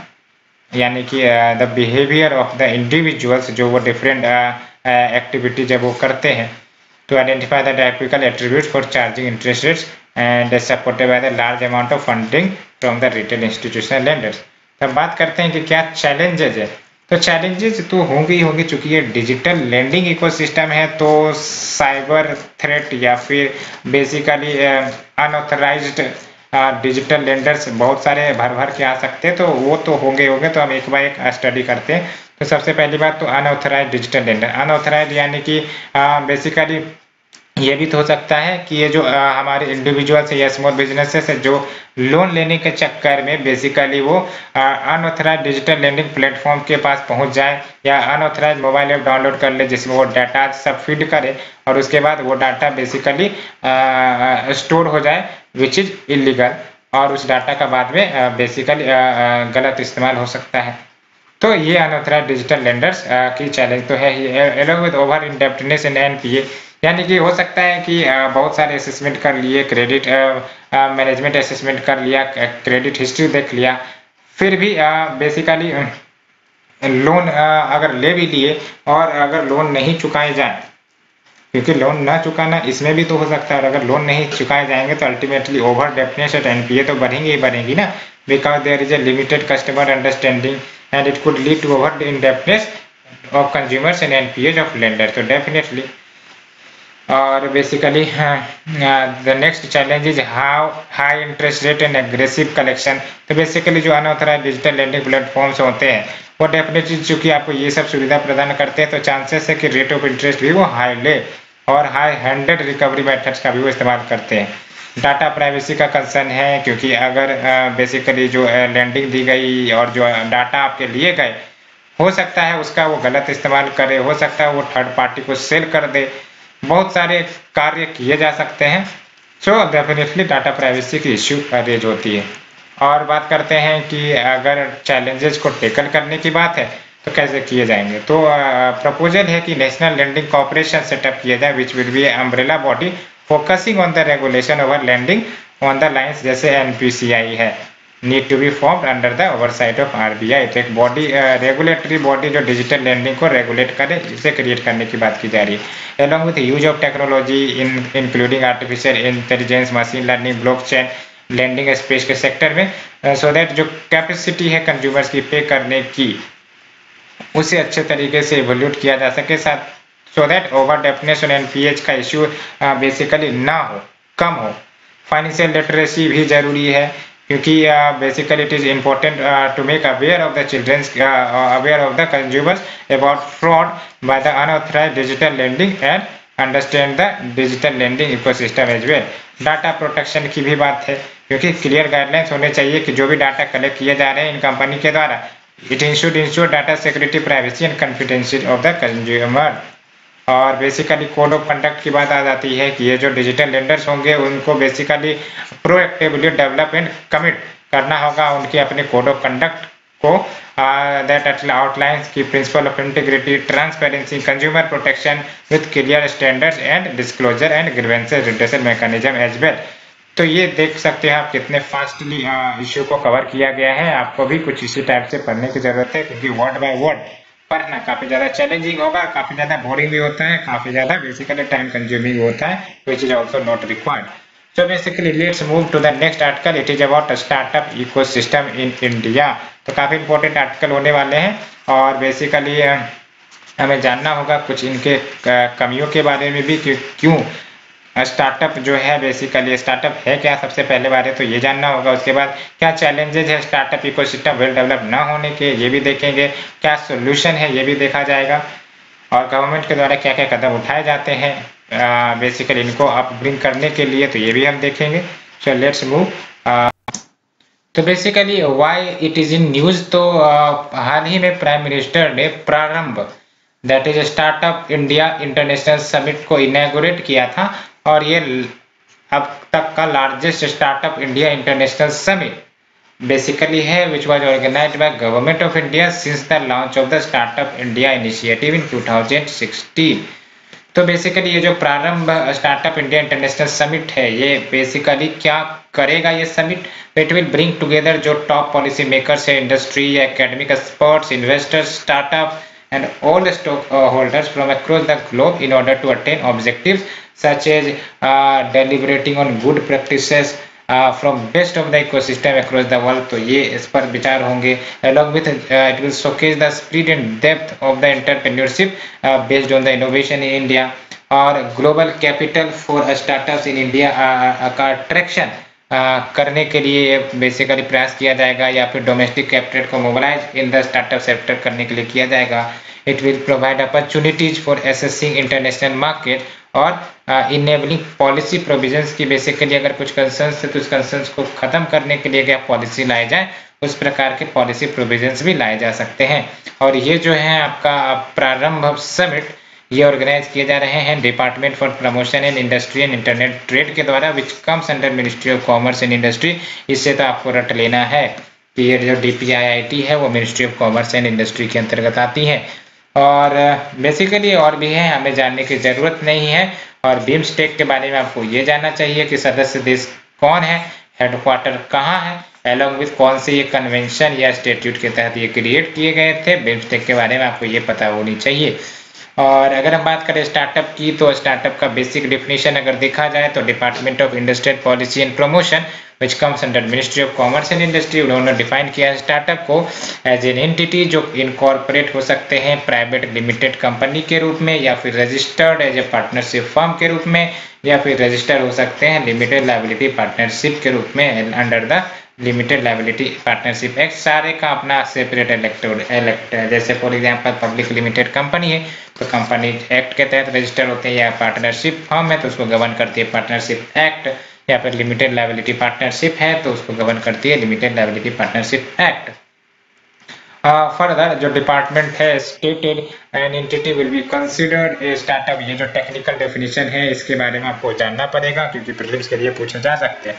यानी कि the behaviour of the individuals, जो वो डिफरेंट एक्टिविटी जब वो करते हैं, to identify the typical attributes for charging interest rates and supported by the large amount of funding from the retail institutional lenders। तब बात करते हैं कि क्या चैलेंजेस है। तो चैलेंजेस तो होंगे ही होंगे, चूंकि ये डिजिटल लेंडिंग इकोसिस्टम है, तो साइबर थ्रेट या फिर बेसिकली अनऑथराइज्ड डिजिटल लेंडर्स बहुत सारे भर भर के आ सकते हैं। तो वो तो होंगे। तो हम एक बार एक स्टडी करते हैं। तो सबसे पहली बात तो अनऑथराइज्ड डिजिटल लेंडर। अनऑथराइज्ड यानी कि बेसिकली ये भी तो हो सकता है कि ये जो हमारे इंडिविजुअल्स या स्मॉल बिजनेसेस है जो लोन लेने के चक्कर में बेसिकली वो अनऑथराइज्ड डिजिटल लेंडिंग प्लेटफॉर्म के पास पहुंच जाए, या अनऑथराइज्ड मोबाइल ऐप डाउनलोड कर ले जिसमें वो डाटा सब फीड करे और उसके बाद वो डाटा बेसिकली स्टोर हो जाए विच इज इलीगल, और उस डाटा का बाद में बेसिकली गलत इस्तेमाल हो सकता है। तो ये अनऑथराइज्ड डिजिटल लेंडर्स की चैलेंज तो है ही। Along with over indebtedness in NPA, यानी कि हो सकता है कि बहुत सारे असेसमेंट कर लिए, क्रेडिट मैनेजमेंट असेसमेंट कर लिया, क्रेडिट हिस्ट्री देख लिया, फिर भी बेसिकली लोन अगर ले भी लिए और अगर लोन नहीं चुकाए जाए, क्योंकि लोन ना चुकाना इसमें भी तो हो सकता है, और अगर लोन नहीं चुकाए जाएंगे तो अल्टीमेटली ओवर डेप्टनेस और एनपीए तो बढ़ेंगे ही बढ़ेंगी ना, because there is a limited customer understanding and it could lead to over indebtedness of consumers and NPA of lender. तो डेफिनेटली और basically the next challenge is how high interest rate and aggressive collection. तो बेसिकली जो अनऑथराइज्ड डिजिटल लेंडिंग प्लेटफॉर्म्स होते हैं वो डेफिनेटली चूंकि आपको ये सब सुविधा प्रदान करते हैं, तो चांसेस है कि रेट ऑफ इंटरेस्ट भी वो हाई ले और हाई हैंडेड रिकवरी मेथड्स का भी वो इस्तेमाल करते हैं। डाटा प्राइवेसी का कंसर्न है, क्योंकि अगर बेसिकली जो लेंडिंग दी गई और जो डाटा आपके लिए गए, हो सकता है उसका वो गलत इस्तेमाल करे, हो सकता है वो थर्ड पार्टी को सेल कर दे। बहुत सारे कार्य किए जा सकते हैं। सो डेफिनेटली डाटा प्राइवेसी की इश्यू रेज होती है। और बात करते हैं कि अगर चैलेंजेस को टेकल करने की बात है तो कैसे किए जाएंगे। तो प्रपोजल है कि नेशनल लैंडिंग कॉर्पोरेशन सेटअप किया जाए which will be umbrella body focusing on the regulation over lending on the lines, जैसे एनपीसीआई है, need to be formed under the oversight of RBI. तो एक बॉडी, रेगुलेटरी बॉडी जो डिजिटल लैंडिंग को रेगुलेट करे, इसे क्रिएट करने की बात की जा रही है। Along with use of technology including artificial intelligence, machine learning, blockchain lending space के सेक्टर में, सो दैट जो कैपेसिटी है कंज्यूमर्स की पे करने की, उसे अच्छे तरीके से इवोल्यूट किया जा सके, साथ so that over definition NPH का इश्यू बेसिकली ना हो, कम हो। फाइनेंशियल लिटरेसी भी जरूरी है, क्योंकि basically it is important to make aware of the childrens, aware of the consumers about fraud by the unauthorised digital lending and understand the digital lending ecosystem as well. Data protection की भी बात है, क्योंकि क्लियर गाइडलाइंस होने चाहिए कि जो भी डाटा कलेक्ट किए जा रहे हैं इन कंपनी के द्वारा, it should ensure data security, privacy and confidentiality of the consumer। और बेसिकली कोड ऑफ कंडक्ट की बात आ जाती है कि ये जो डिजिटल लेंडर्स होंगे उनको basically proactively develop and commit करना होगा उनके अपने कोड ऑफ कंडक्ट को, दैट आउटलाइंस की principle of integrity, transparency, consumer protection with clear standards and disclosure and grievances redressal mechanism as well. तो ये देख सकते हैं आप कितने फास्टली इश्यू को कवर किया गया है। आपको भी कुछ इसी टाइप से पढ़ने की जरूरत है, क्योंकि वर्ड बाय वर्ड पढ़ना काफी ज्यादा चैलेंजिंग होगा, काफी ज्यादा बोरिंग भी होता है, काफी ज्यादा बेसिकली टाइम कंज्यूमिंग होता है, which is also not required. So basically let's move to the next article. It is about startup ecosystem in India. तो काफी इंपॉर्टेंट आर्टिकल होने वाले हैं, और बेसिकली हमें जानना होगा कुछ इनके कमियों के बारे में भी, क्यों स्टार्टअप जो है, बेसिकली स्टार्टअप है क्या, सबसे पहले बारे तो ये जानना होगा। उसके बाद क्या चैलेंजेस है स्टार्टअप इकोसिस्टम वेल डेवलप ना होने के, ये भी देखेंगे। क्या सोल्यूशन है, ये भी देखा जाएगा। और गवर्नमेंट के द्वारा क्या क्या कदम उठाए जाते हैं बेसिकली इनको अपब्रिंग करने के लिए, तो ये भी हम देखेंगे। So let's move. तो basically why it is in news. तो हाल ही में प्राइम मिनिस्टर ने Prarambh, that is startup India international summit को इनॉग्रेट किया था, और ये अब तक का largest startup India international summit basically है, which was organised by government of India since the launch of the startup India initiative in 2016। तो बेसिकली ये जो प्रारंभ स्टार्टअप इंडिया इंटरनेशनल समिट है, ये बेसिकली क्या करेगा ये summit. It will bring together जो टॉप पॉलिसी मेकर्स है, industry, academic experts, investors, startup and all stakeholders from across the globe in order to attain objectives such as deliberating on good practices from best of the ecosystem across the world। तो ये इस पर विचार होंगे। along with it will showcase the speed and depth of the entrepreneurship based on the innovation in India, और global capital for startups in India का attraction करने के लिए बेसिकली प्रयास किया जाएगा, या फिर डोमेस्टिक कैपिटल को mobilise in the startup sector करने के लिए किया जाएगा। It will provide opportunities for accessing international market और इनेबलिंग पॉलिसी प्रोविजंस की। बेसिकली अगर कुछ कंसर्न्स है तो उस कंसर्न्स को खत्म करने के लिए क्या पॉलिसी लाए जाए, उस प्रकार के पॉलिसी प्रोविजंस भी लाए जा सकते हैं। और ये जो है आपका प्रारंभ समिट, ये ऑर्गेनाइज किए जा रहे हैं department for promotion and industry and internet trade के द्वारा, which comes under ministry of commerce and industry. इससे तो आपको रट लेना है कि ये जो DPIIT है वो ministry of commerce and industry के अंतर्गत आती है। और बेसिकली और भी है, हमें जानने की जरूरत नहीं है। और बिम्स्टेक के बारे में आपको ये जानना चाहिए कि सदस्य देश कौन है, हेडक्वार्टर कहाँ है, अलॉन्ग विथ कौन से ये कन्वेंशन या स्टेट्यूट के तहत ये क्रिएट किए गए थे। बिम्स्टेक के बारे में आपको ये पता होनी चाहिए। और अगर हम बात करें स्टार्टअप की, तो स्टार्टअप का बेसिक डेफिनेशन अगर देखा जाए तो department of industrial policy and promotion which comes under ministry of commerce and industry, उन्होंने डिफाइन किया है स्टार्टअप को एज एन एंटिटी जो इनकॉर्पोरेट हो सकते हैं प्राइवेट लिमिटेड कंपनी के रूप में, या फिर registered as a partnership firm के रूप में, या फिर रजिस्टर हो सकते हैं लिमिटेड लायबिलिटी पार्टनरशिप के रूप में under the limited liability partnership act. सारे का अपना सेपरेट इलेक्ट है। जैसे for example public limited company है तो कंपनी एक्ट के तहत रजिस्टर होते हैं, या पार्टनरशिप फर्म है तो उसको गवर्न करती है पार्टनरशिप एक्ट, या फिर लिमिटेड लायबिलिटी पार्टनरशिप है तो उसको गवर्न करती है limited liability partnership act. Further जो डिपार्टमेंट है stated an entity will be considered a startup. ये जो टेक्निकल डेफिनेशन है इसके बारे में आपको जानना पड़ेगा क्योंकि प्रीलिम्स के लिए पूछे जा सकते हैं।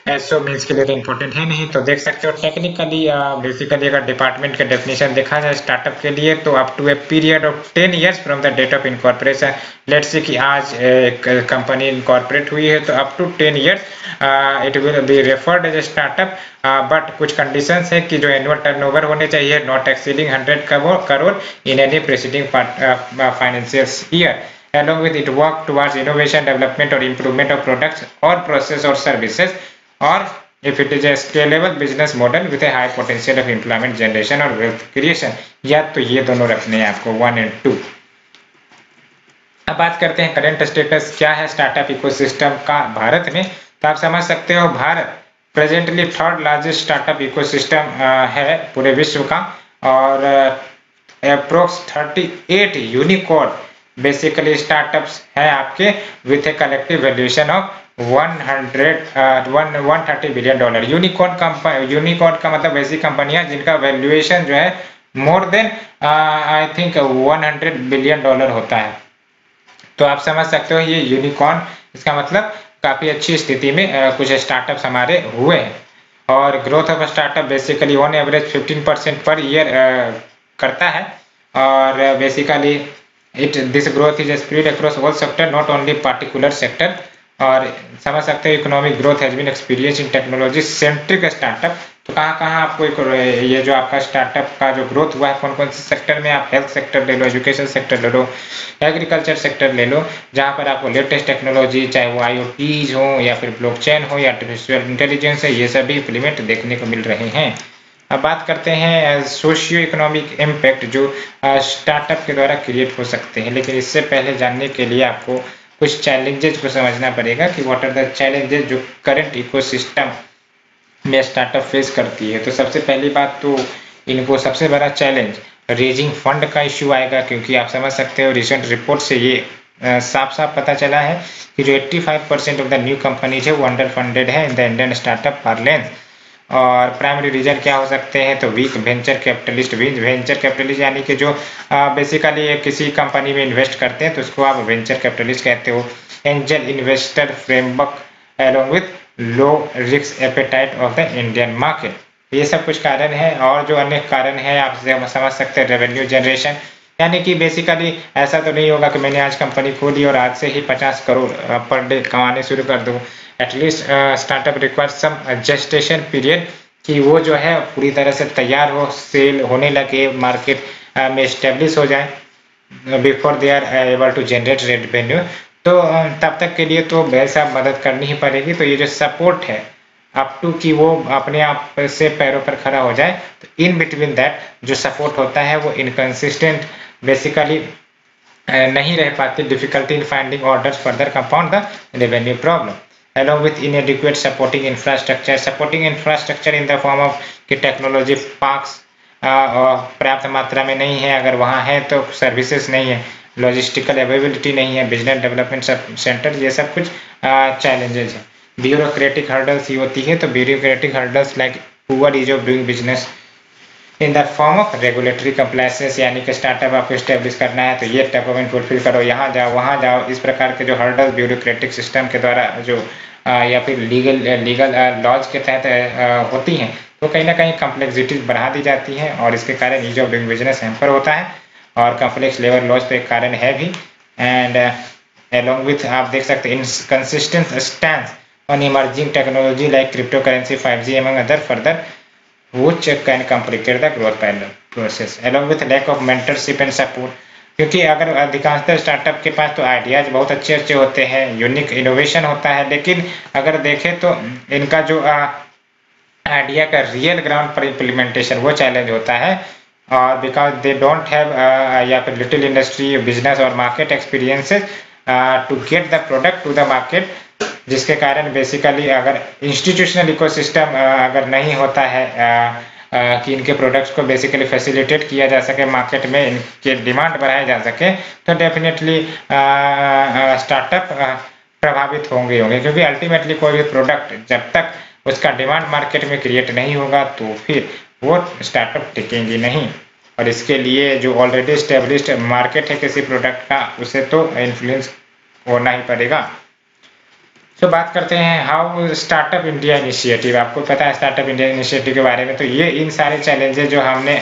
एसओ मीन्स के लिए तो इम्पोर्टेंट है नहीं, तो देख सकते हो टेक्निकली बेसिकली अगर डिपार्टमेंट का डेफिनेशन देखा जाए स्टार्टअप के लिए तो up to a period of 10 years from the date of incorporation. Let's say कि आज एक कंपनी इनकॉर्पोरेट हुई है तो up to 10 years it will be referred as a startup. But कुछ कंडीशंस है कि जो एनुअल टर्नओवर होने चाहिए not exceeding 100 crore in any preceding financial year. Along with it work towards innovation, development or improvement of products or process or services, or if it is a scalable business model with a high potential of employment generation or wealth creation। या तो ये दोनों रखने हैं आपको 1 और 2। अब बात करते हैं करंट स्टेटस क्या है स्टार्टअप इकोसिस्टम का भारत में। तो आप समझ सकते हो Bharat presently 3rd largest startup ecosystem है पूरे विश्व का, और अप्रोक्स 38 यूनिकॉर्न बेसिकली स्टार्टअप्स हैं आपके with a collective valuation of 130 billion dollar. Unicorn का मतलब ऐसी कंपनियां जिनका वैल्यूएशन जो है more than I think 100 billion dollar होता है। तो आप समझ सकते हो ये यूनिकॉर्न, इसका मतलब काफी अच्छी स्थिति में कुछ स्टार्टअप्स हमारे हुए हैं। और growth of startup basically on average 15% per year करता है, और basically this growth is spread across all sector not only particular sector। और समझ सकते हो economic growth has been experience in technology centric startup. तो कहाँ आपको ये जो आपका स्टार्टअप का जो ग्रोथ हुआ है कौन कौन से सेक्टर में, आप हेल्थ सेक्टर ले लो, एजुकेशन सेक्टर ले लो, एग्रीकल्चर सेक्टर ले लो, जहाँ पर आपको लेटेस्ट टेक्नोलॉजी चाहे वो IoTs हो या फिर ब्लॉकचेन हो या आर्टिफिशियल इंटेलिजेंस है, ये सभी इम्प्लीमेंट देखने को मिल रहे हैं। अब बात करते हैं सोशियो इकोनॉमिक इम्पैक्ट जो स्टार्टअप के द्वारा क्रिएट हो सकते हैं, लेकिन इससे पहले जानने के लिए आपको कुछ चैलेंजेस को समझना पड़ेगा कि व्हाट आर द चैलेंजेस जो करंट इकोसिस्टम में स्टार्टअप फेस करती है। तो सबसे पहली बात तो इनको सबसे बड़ा चैलेंज रेजिंग फंड का इश्यू आएगा, क्योंकि आप समझ सकते हो रिसेंट रिपोर्ट से ये साफ पता चला है कि जो 85% ऑफ द न्यू कंपनीज है वो अंडर फंडेड है in the Indian startup parlance. और प्राइमरी रीजन क्या हो सकते हैं, तो weak venture capitalist. Venture capitalist यानी कि जो बेसिकली किसी कंपनी में इन्वेस्ट करते हैं तो उसको आप वेंचर कैपिटलिस्ट कहते हो। Angel investor framework along with low risk appetite of the Indian market, ये सब कुछ कारण है। और जो अन्य कारण है आप समझ सकते हैं रेवेन्यू जनरेशन, यानी कि बेसिकली ऐसा तो नहीं होगा कि मैंने आज कंपनी खोली और आज से ही 50 करोड़ पर डे कमाने शुरू कर दूं। At least startup require some gestation period कि वो जो है पूरी तरह से तैयार हो, सेल होने लगे, मार्केट में एस्टेब्लिश हो जाए before they are able to generate revenue. तो तब तक के लिए तो वैसा मदद करनी ही पड़ेगी। तो ये जो सपोर्ट है अप टू कि वो अपने आप से पैरों पर खड़ा हो जाए, तो इन बिटवीन दैट जो सपोर्ट होता है वो इनकंसिस्टेंट बेसिकली नहीं रह पाती। Difficulty in finding orders further compound the revenue problem along with inadequate supporting infrastructure in the form of कि टेक्नोलॉजी पार्क्स पर्याप्त मात्रा में नहीं है, अगर वहाँ है तो सर्विसेज नहीं है, लॉजिस्टिकल अवेलेबिलिटी नहीं है, बिजनेस डेवलपमेंट सेंटर, ये सब कुछ चैलेंजेस है। ब्यूरोक्रेटिक हर्डल्स ही होती है, तो bureaucratic hurdles like poor ease of doing business in the form of regulatory compliances, यानी कि स्टार्टअप आपको स्टेब्लिश करना है तो ये डॉक्यूमेंट फुलफिल करो, यहाँ जाओ वहाँ जाओ, इस प्रकार के जो हर्डल ब्यूरोक्रेटिक सिस्टम के द्वारा जो या फिर लीगल लॉज के तहत होती हैं, तो कहीं ना कहीं कम्प्लेक्सिटीज बढ़ा दी जाती है और इसके कारण ease of doing business hamper होता है। और कम्प्लेक्स लेबर लॉज तो एक कारण है भी। एंड along with आप देख सकते हैं inconsistent stance on emerging technology like cryptocurrency, 5G among other further which can complicate the growth process along with lack of mentorship and support। क्योंकि अगर अधिकांशतः स्टार्टअप के पास तो आइडियाज बहुत अच्छे होते हैं, यूनिक इनोवेशन होता है, लेकिन अगर देखें तो इनका जो आइडिया का रियल ग्राउंड पर इम्प्लीमेंटेशन वो चैलेंज होता है। और बिकॉज दे डोंट हैव या फिर लिटिल इंडस्ट्री बिजनेस और market experiences to get the product to the market, जिसके कारण बेसिकली अगर इंस्टीट्यूशनल इकोसिस्टम अगर नहीं होता है कि इनके प्रोडक्ट्स को बेसिकली फैसिलिटेट किया जा सके, मार्केट में इनके डिमांड बढ़ाया जा सके, तो डेफिनेटली स्टार्टअप प्रभावित होंगे क्योंकि अल्टीमेटली कोई भी प्रोडक्ट जब तक उसका डिमांड मार्केट में क्रिएट नहीं होगा तो फिर वो स्टार्टअप टिकेंगी नहीं। और इसके लिए जो ऑलरेडी स्टेब्लिश्ड मार्केट है किसी प्रोडक्ट का, उसे तो इन्फ्लुएंस होना ही पड़ेगा। तो बात करते हैं हाउ स्टार्टअप इंडिया इनिशिएटिव। आपको पता है स्टार्टअप इंडिया इनिशिएटिव के बारे में, तो ये इन सारे चैलेंजेस जो हमने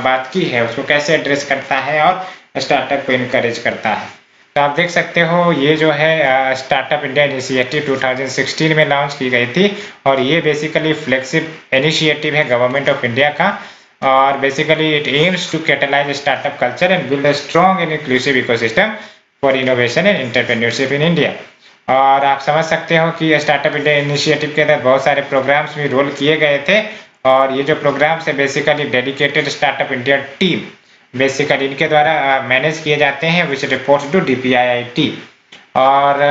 बात की है उसको कैसे एड्रेस करता है और स्टार्टअप को इनकरेज करता है। तो आप देख सकते हो ये जो है स्टार्टअप इंडिया इनिशिएटिव 2016 में लॉन्च की गई थी, और ये बेसिकली फ्लैगशिप इनिशिएटिव है गवर्नमेंट ऑफ इंडिया का। और basically it aims to catalyse startup culture and build a strong and inclusive ecosystem for innovation and entrepreneurship in India. और आप समझ सकते हो कि स्टार्टअप इंडिया इनिशिएटिव के तहत बहुत सारे प्रोग्राम्स भी रोल किए गए थे, और ये जो प्रोग्राम्स है basically dedicated startup India team basically इनके द्वारा मैनेज किए जाते हैं, विच रिपोर्ट्स टू DPIIT। और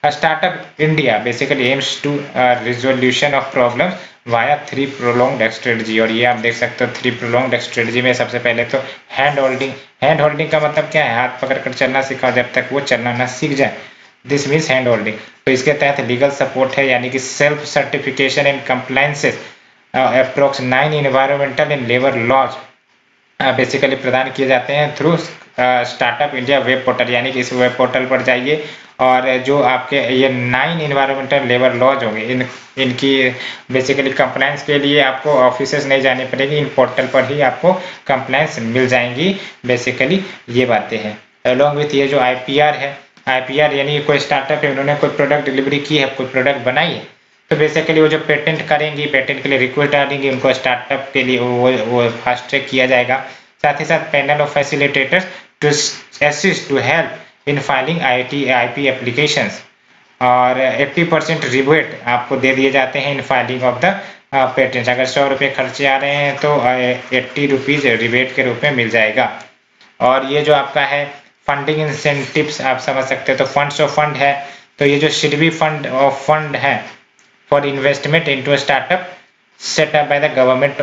startup India basically aims to resolution of problems via 3 prolonged strategy. और ये आप देख सकते हो 3 प्रोलॉन्ग्ड स्ट्रेटजी में सबसे पहले तो हैंड होल्डिंग का मतलब क्या है, हाथ पकड़ कर चलना सिखाओ जब तक वो चलना ना सीख जाए, दिस मीन्स हैंड होल्डिंग। तो इसके तहत लीगल सपोर्ट है, यानी कि self certification and compliances approx 9 environmental and labour laws basically प्रदान किए जाते हैं through startup India web portal. यानी कि इस वेब पोर्टल पर जाइए और जो आपके ये 9 इन्वायरमेंटल लेबर लॉज होंगे इनकी बेसिकली कंप्लायंस के लिए आपको ऑफिसेस नहीं जाने पड़ेगी, इन पोर्टल पर ही आपको कंप्लायंस मिल जाएंगी। बेसिकली ये बातें हैं। अलॉन्ग विथ ये जो IPR है, IPR यानी कोई स्टार्टअप है, उन्होंने कोई प्रोडक्ट डिलीवरी की है, कोई प्रोडक्ट बनाई है, तो बेसिकली वो जो पेटेंट करेंगी, पेटेंट के लिए रिक्वेस्ट डालेंगी, उनको स्टार्टअप के लिए वो फास्ट ट्रैक किया जाएगा। साथ ही साथ panel of facilitators to assist to help in filing IP applications, और 80% रिबेट आपको दे दिए जाते हैं in filing of the patent. अगर 100 रुपये खर्चे आ रहे हैं तो 80 रुपीज रिबेट के रूप में मिल जाएगा। और ये जो आपका है फंडिंग इंसेंटिव्स आप समझ सकते हो, तो फंड्स ऑफ फंड है, तो ये जो सिडबी फंड ऑफ फंड है for investment into startup set up by the government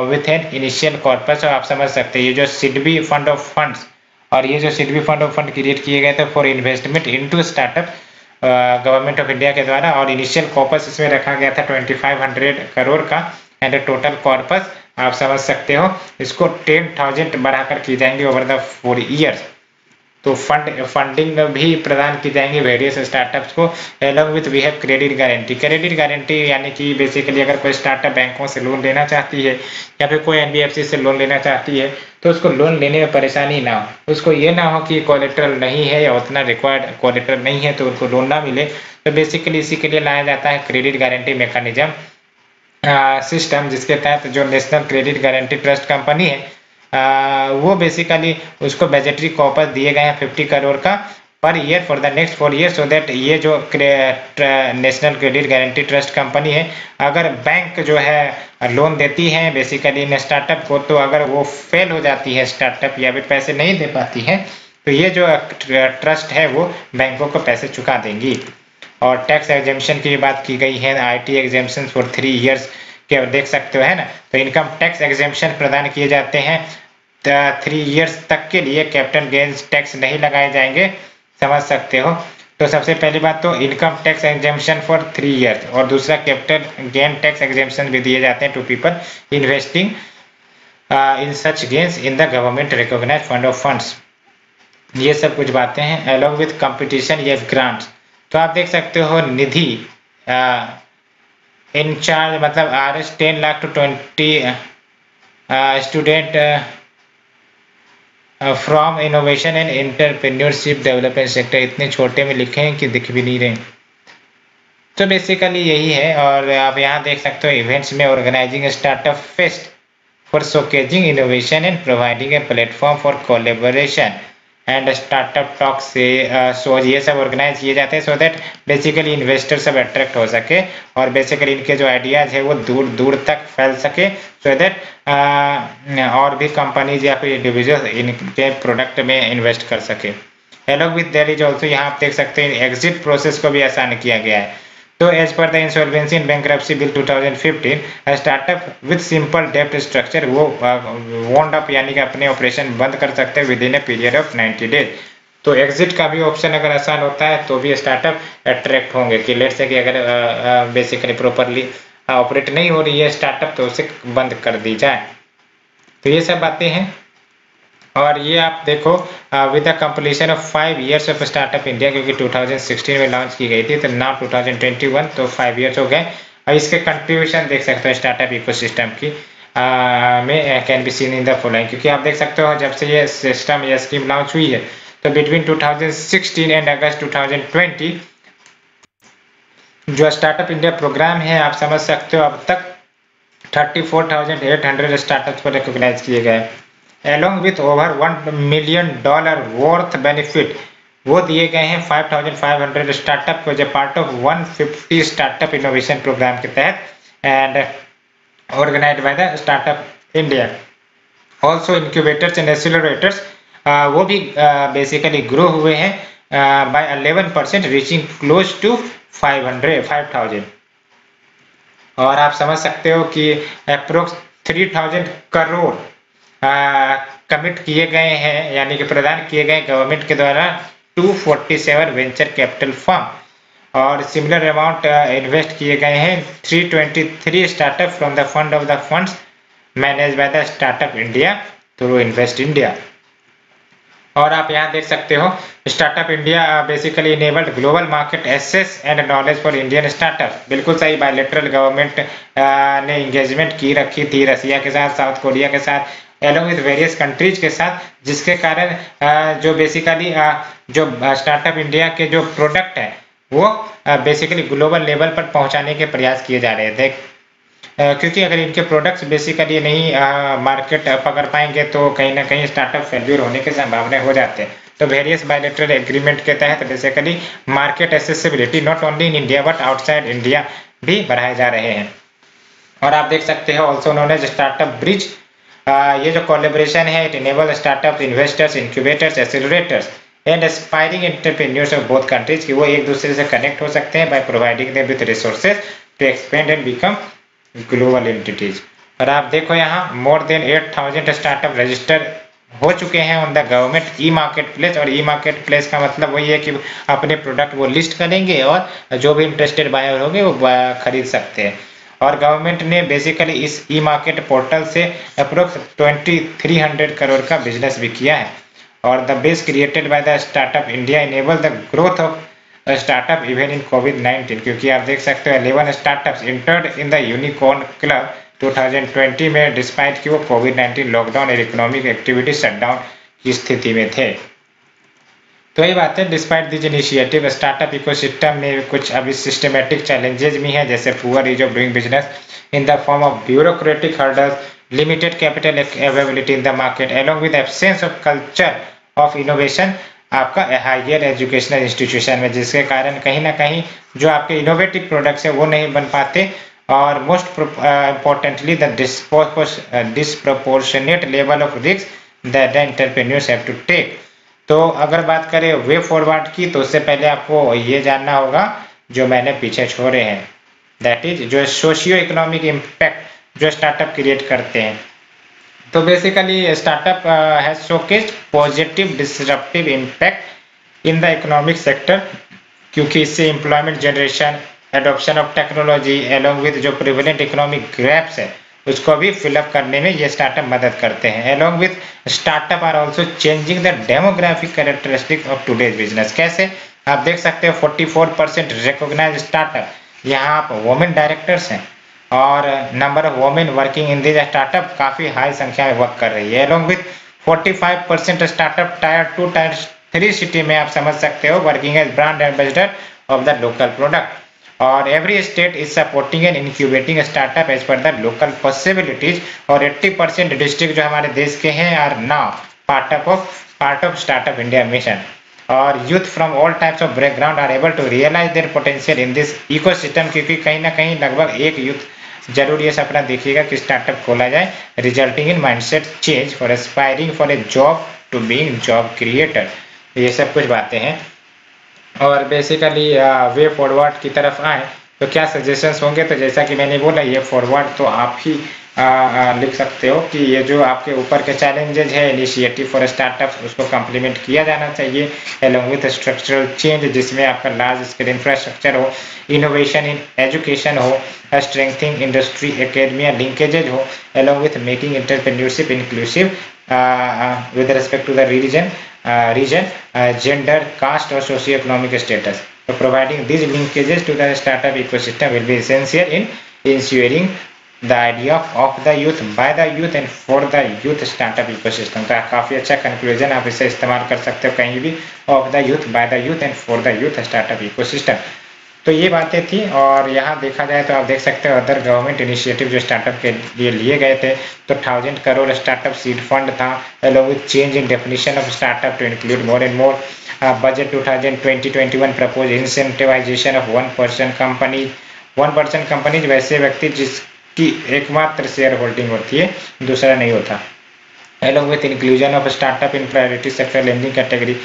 with an initial corpus. और आप समझ सकते हैं ये जो सिडबी फंड ऑफ फंड्स, और ये जो SIDBI fund of fund create किए गए थे for investment into startup government of India के द्वारा, और इनिशियल कॉर्पस इसमें रखा गया था 2500 करोड़ का, एंड टोटल कॉर्पस आप समझ सकते हो इसको 10,000 बढ़ाकर की जाएंगे ओवर द 4 ईयर्स। तो फंडिंग भी प्रदान की जाएंगी वेरियस स्टार्टअप्स को। Along with we have credit guarantee यानी कि बेसिकली अगर कोई स्टार्टअप बैंकों से लोन लेना चाहती है या फिर कोई NBFC से लोन लेना चाहती है, तो उसको लोन लेने में परेशानी ना हो, उसको ये ना हो कि कोलेटरल नहीं है या उतना रिक्वायर्ड कोलेटरल नहीं है तो उनको लोन ना मिले। तो बेसिकली इसी के लिए लाया जाता है क्रेडिट गारंटी मैकेनिज्म सिस्टम, जिसके तहत जो national credit guarantee trust company है वो बेसिकली उसको बजटरी कॉर्पस दिए गए हैं 50 करोड़ का per year for the next 4 year, so that ये जो national credit guarantee trust company है, अगर बैंक जो है लोन देती है बेसिकली इन स्टार्टअप को, तो अगर वो फेल हो जाती है स्टार्टअप या फिर पैसे नहीं दे पाती है, तो ये जो ट्रस्ट है वो बैंकों को पैसे चुका देंगी। और टैक्स एग्जेम्पशन की बात की गई है, IT एग्जेम्पशन फॉर 3 ईयर्स के देख सकते हो है ना, तो इनकम टैक्स एग्जेम्पशन प्रदान किए जाते हैं 3 ईयर्स तक के लिए, कैपिटल गेन्स टैक्स नहीं लगाए जाएंगे, समझ सकते हो। तो सबसे पहली बात तो income tax exemption for 3 years, और दूसरा कैपिटल गेन टैक्स एग्जेम्पशन भी दिए जाते हैं to people investing in such gains in the government recognised fund of funds. ये सब कुछ बातें हैं। Along with competition yes grants, तो आप देख सकते हो निधि इंचार्ज मतलब RS 10 lakh to 20 student from innovation and entrepreneurship development sector, इतने छोटे में लिखे हैं कि दिख भी नहीं रहे। तो बेसिकली यही है। और आप यहाँ देख सकते हो इवेंट्स में organising startup fest for showcasing innovation and providing a platform for collaboration and startup talk से शोज ये सब ऑर्गेनाइज किए जाते हैं, सो दैट बेसिकली इन्वेस्टर सब अट्रैक्ट हो सके और बेसिकली इनके जो आइडियाज है वो दूर दूर तक फैल सके, सो दैट और भी कंपनीज या फिर इंडिविजुअल इनके प्रोडक्ट में इन्वेस्ट कर सके। Along with their is also यहाँ आप देख सकते हैं एग्जिट प्रोसेस को भी आसान किया गया है। तो as per the insolvency and bankruptcy bill 2015 startup with simple डेप्ट स्ट्रक्चर वो वॉन्ड अप यानी कि अपने ऑपरेशन बंद कर सकते हैं with in A period of 90 days. तो एग्जिट का भी ऑप्शन अगर आसान होता है तो भी स्टार्टअप अट्रैक्ट होंगे कि लेट्स से कि अगर बेसिकली प्रॉपरली ऑपरेट नहीं हो रही है स्टार्टअप तो उसे बंद कर दी जाए। तो ये सब बातें हैं। और ये आप देखो with the completion of 5 years of startup India, क्योंकि 2016 में लॉन्च की गई थी तो नाउ 2021 तो 5 इयर्स हो गए। और इसके कंट्रीब्यूशन देख सकते हो स्टार्टअप इकोसिस्टम की में can be seen in the following, क्योंकि आप देख सकते हो जब से ये सिस्टम या स्कीम लॉन्च हुई है तो बिटवीन 2016 एंड अगस्त 2020 जो स्टार्टअप इंडिया प्रोग्राम है आप समझ सकते हो अब तक 34,800 स्टार्टअप्स को रिकॉग्नाइज किए गए, along with over $1 million worth benefit वो दिए गए हैं 5,500 स्टार्टअप को, जो part of 150 startup innovation programme के तहत and organised by the startup India. Also incubators and accelerators वो भी बेसिकली ग्रो हुए हैं बाय 11% रीचिंग क्लोज टू 5,000। और आप समझ सकते हो कि अप्रोक्स 3,000 करोड़ कमिट किए गए हैं, यानी कि प्रदान किए गए गवर्नमेंट के द्वारा 247 वेंचर कैपिटल फर्म, और सिमिलर अमाउंट इन्वेस्ट किए गए हैं 323 startup from the fund of the funds manage by the startup India through invest India. और आप यहाँ देख सकते हो startup India basically enabled global market access and knowledge for Indian startup. बिल्कुल सही, बायलैटरल गवर्नमेंट ने इंगेजमेंट की रखी थी रसिया के साथ, साउथ कोरिया के साथ, एलोंग विद वेरियस कंट्रीज के साथ, जिसके कारण जो बेसिकली जो स्टार्टअप इंडिया के जो प्रोडक्ट है वो बेसिकली ग्लोबल लेवल पर पहुंचाने के प्रयास किए जा रहे थे, क्योंकि अगर इनके प्रोडक्ट्स बेसिकली नहीं मार्केट पकड़ पाएंगे तो कहीं ना कहीं स्टार्टअप फेल्यूर होने की संभावना हो जाते हैं। तो वेरियस बायलैटरल एग्रीमेंट के तहत basically market accessibility not only in India but outside India भी बढ़ाए जा रहे हैं। और आप देख सकते हो also known as startup bridge, ये जो कोलैबोरेशन है it enable startup investors, incubators, accelerators and aspiring entrepreneurs of both countries की वो एक दूसरे से कनेक्ट हो सकते हैं by providing them with resources to expand and become global entities. और आप देखो यहाँ मोर देन 8,000 स्टार्टअप रजिस्टर हो चुके हैं on the government e market place. और ई मार्केट प्लेस का मतलब वही है कि अपने प्रोडक्ट वो लिस्ट करेंगे और जो भी इंटरेस्टेड बायर होंगे वो खरीद सकते हैं। और गवर्नमेंट ने बेसिकली इस ई मार्केट पोर्टल से अप्रोक्स 2,300 करोड़ का बिजनेस भी किया है। और the base created by the startup India enable the growth of startup even in कोविड-19, क्योंकि आप देख सकते हो 11 startups entered in the unicorn club 2020 में डिस्पाइट कि वो कोविड-19 लॉकडाउन और इकोनॉमिक एक्टिविटी शटडाउन की स्थिति में थे। तो ये बात है, despite this initiative startup ecosystem में कुछ अभी सिस्टमेटिक चैलेंजेस भी हैं, जैसे poor ease of doing business in the form of bureaucratic hurdles, limited capital availability in the market along with absence of culture of innovation आपका हायर एजुकेशनल इंस्टीट्यूशन में, जिसके कारण कहीं ना कहीं जो आपके इनोवेटिव प्रोडक्ट्स है वो नहीं बन पाते। और most importantly the disproportionate level of risk that the entrepreneurs have to take. तो अगर बात करें वे फॉरवर्ड की तो उससे पहले आपको ये जानना होगा जो मैंने पीछे छोड़े हैं, दैट इज जो सोशियो इकोनॉमिक इम्पैक्ट जो स्टार्टअप क्रिएट करते हैं। तो basically startup has showcased positive disruptive impact in the economic sector, क्योंकि इससे employment generation, adoption of technology along with जो प्रिवेलेंट इकोनॉमिक गैप्स है उसको भी फिलअप करने में ये स्टार्टअप मदद करते हैं। Along with startup are also changing the demographic characteristic of today's business. कैसे? आप देख सकते हो 44% रिकॉग्नाइज स्टार्टअप, यहाँ आप वुमेन डायरेक्टर्स हैं और number of women working in this startup काफी हाई संख्या में वर्क कर रही है। Along with 45% startup tier 2 tier 3 city में आप समझ सकते हो working as brand ambassador of the local product. और every state is supporting and incubating startup as per the local possibilities. और 80% डिस्ट्रिक्ट जो हमारे देश के हैं are now part of startup India mission. और youth from all types of background are able to realise their potential in this ecosystem, क्योंकि कहीं ना कहीं लगभग एक यूथ जरूर ये सपना देखिएगा कि स्टार्टअप खोला जाए, resulting in mindset change for aspiring for a job to being job creator. ये सब कुछ बातें हैं। और बेसिकली वे फॉरवर्ड की तरफ आए तो क्या सजेशंस होंगे, तो जैसा कि मैंने बोला ये फॉरवर्ड तो आप ही लिख सकते हो कि ये जो आपके ऊपर के चैलेंजेज है इनिशिएटिव फॉर स्टार्टअप उसको कम्प्लीमेंट किया जाना चाहिए एलोंग विथ स्ट्रक्चरल चेंज, जिसमें आपका लार्ज स्केल इंफ्रास्ट्रक्चर हो, इनोवेशन इन एजुकेशन हो, स्ट्रेंथिंग इंडस्ट्री एकेडमिया लिंकेजेज हो, along with making entrepreneurship inclusive with respect to the region, gender, caste or socio-economic status. So providing these linkages to the startup ecosystem will be essential in ensuring the idea of the youth by the youth and for the youth startup ecosystem. तो काफी अच्छा कंक्लूजन, आप इसे इस्तेमाल कर सकते हो कहीं भी, of the youth by the youth and for the youth startup ecosystem. तो ये बातें थी। और यहाँ देखा जाए तो आप देख सकते हो अदर गवर्नमेंट इनिशिएटिव जो स्टार्टअप के लिए लिए गए थे, तो 1000 करोड़ स्टार्टअप सीड फंड था, along with change in definition of startup to include more and more budget 2020-21 proposed incentivization of one person companies, वैसे व्यक्ति जिसकी एकमात्र शेयर होल्डिंग होती है, दूसरा नहीं होता, along with inclusion of startup in priority sector lending category,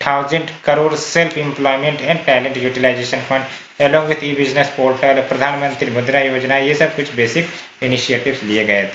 1000 crore self employment and talent utilisation fund, along with e business portal, Pradhan Mantri Mudra योजना, ये सब कुछ बेसिक इनिशिएटिव्स लिए गए थे।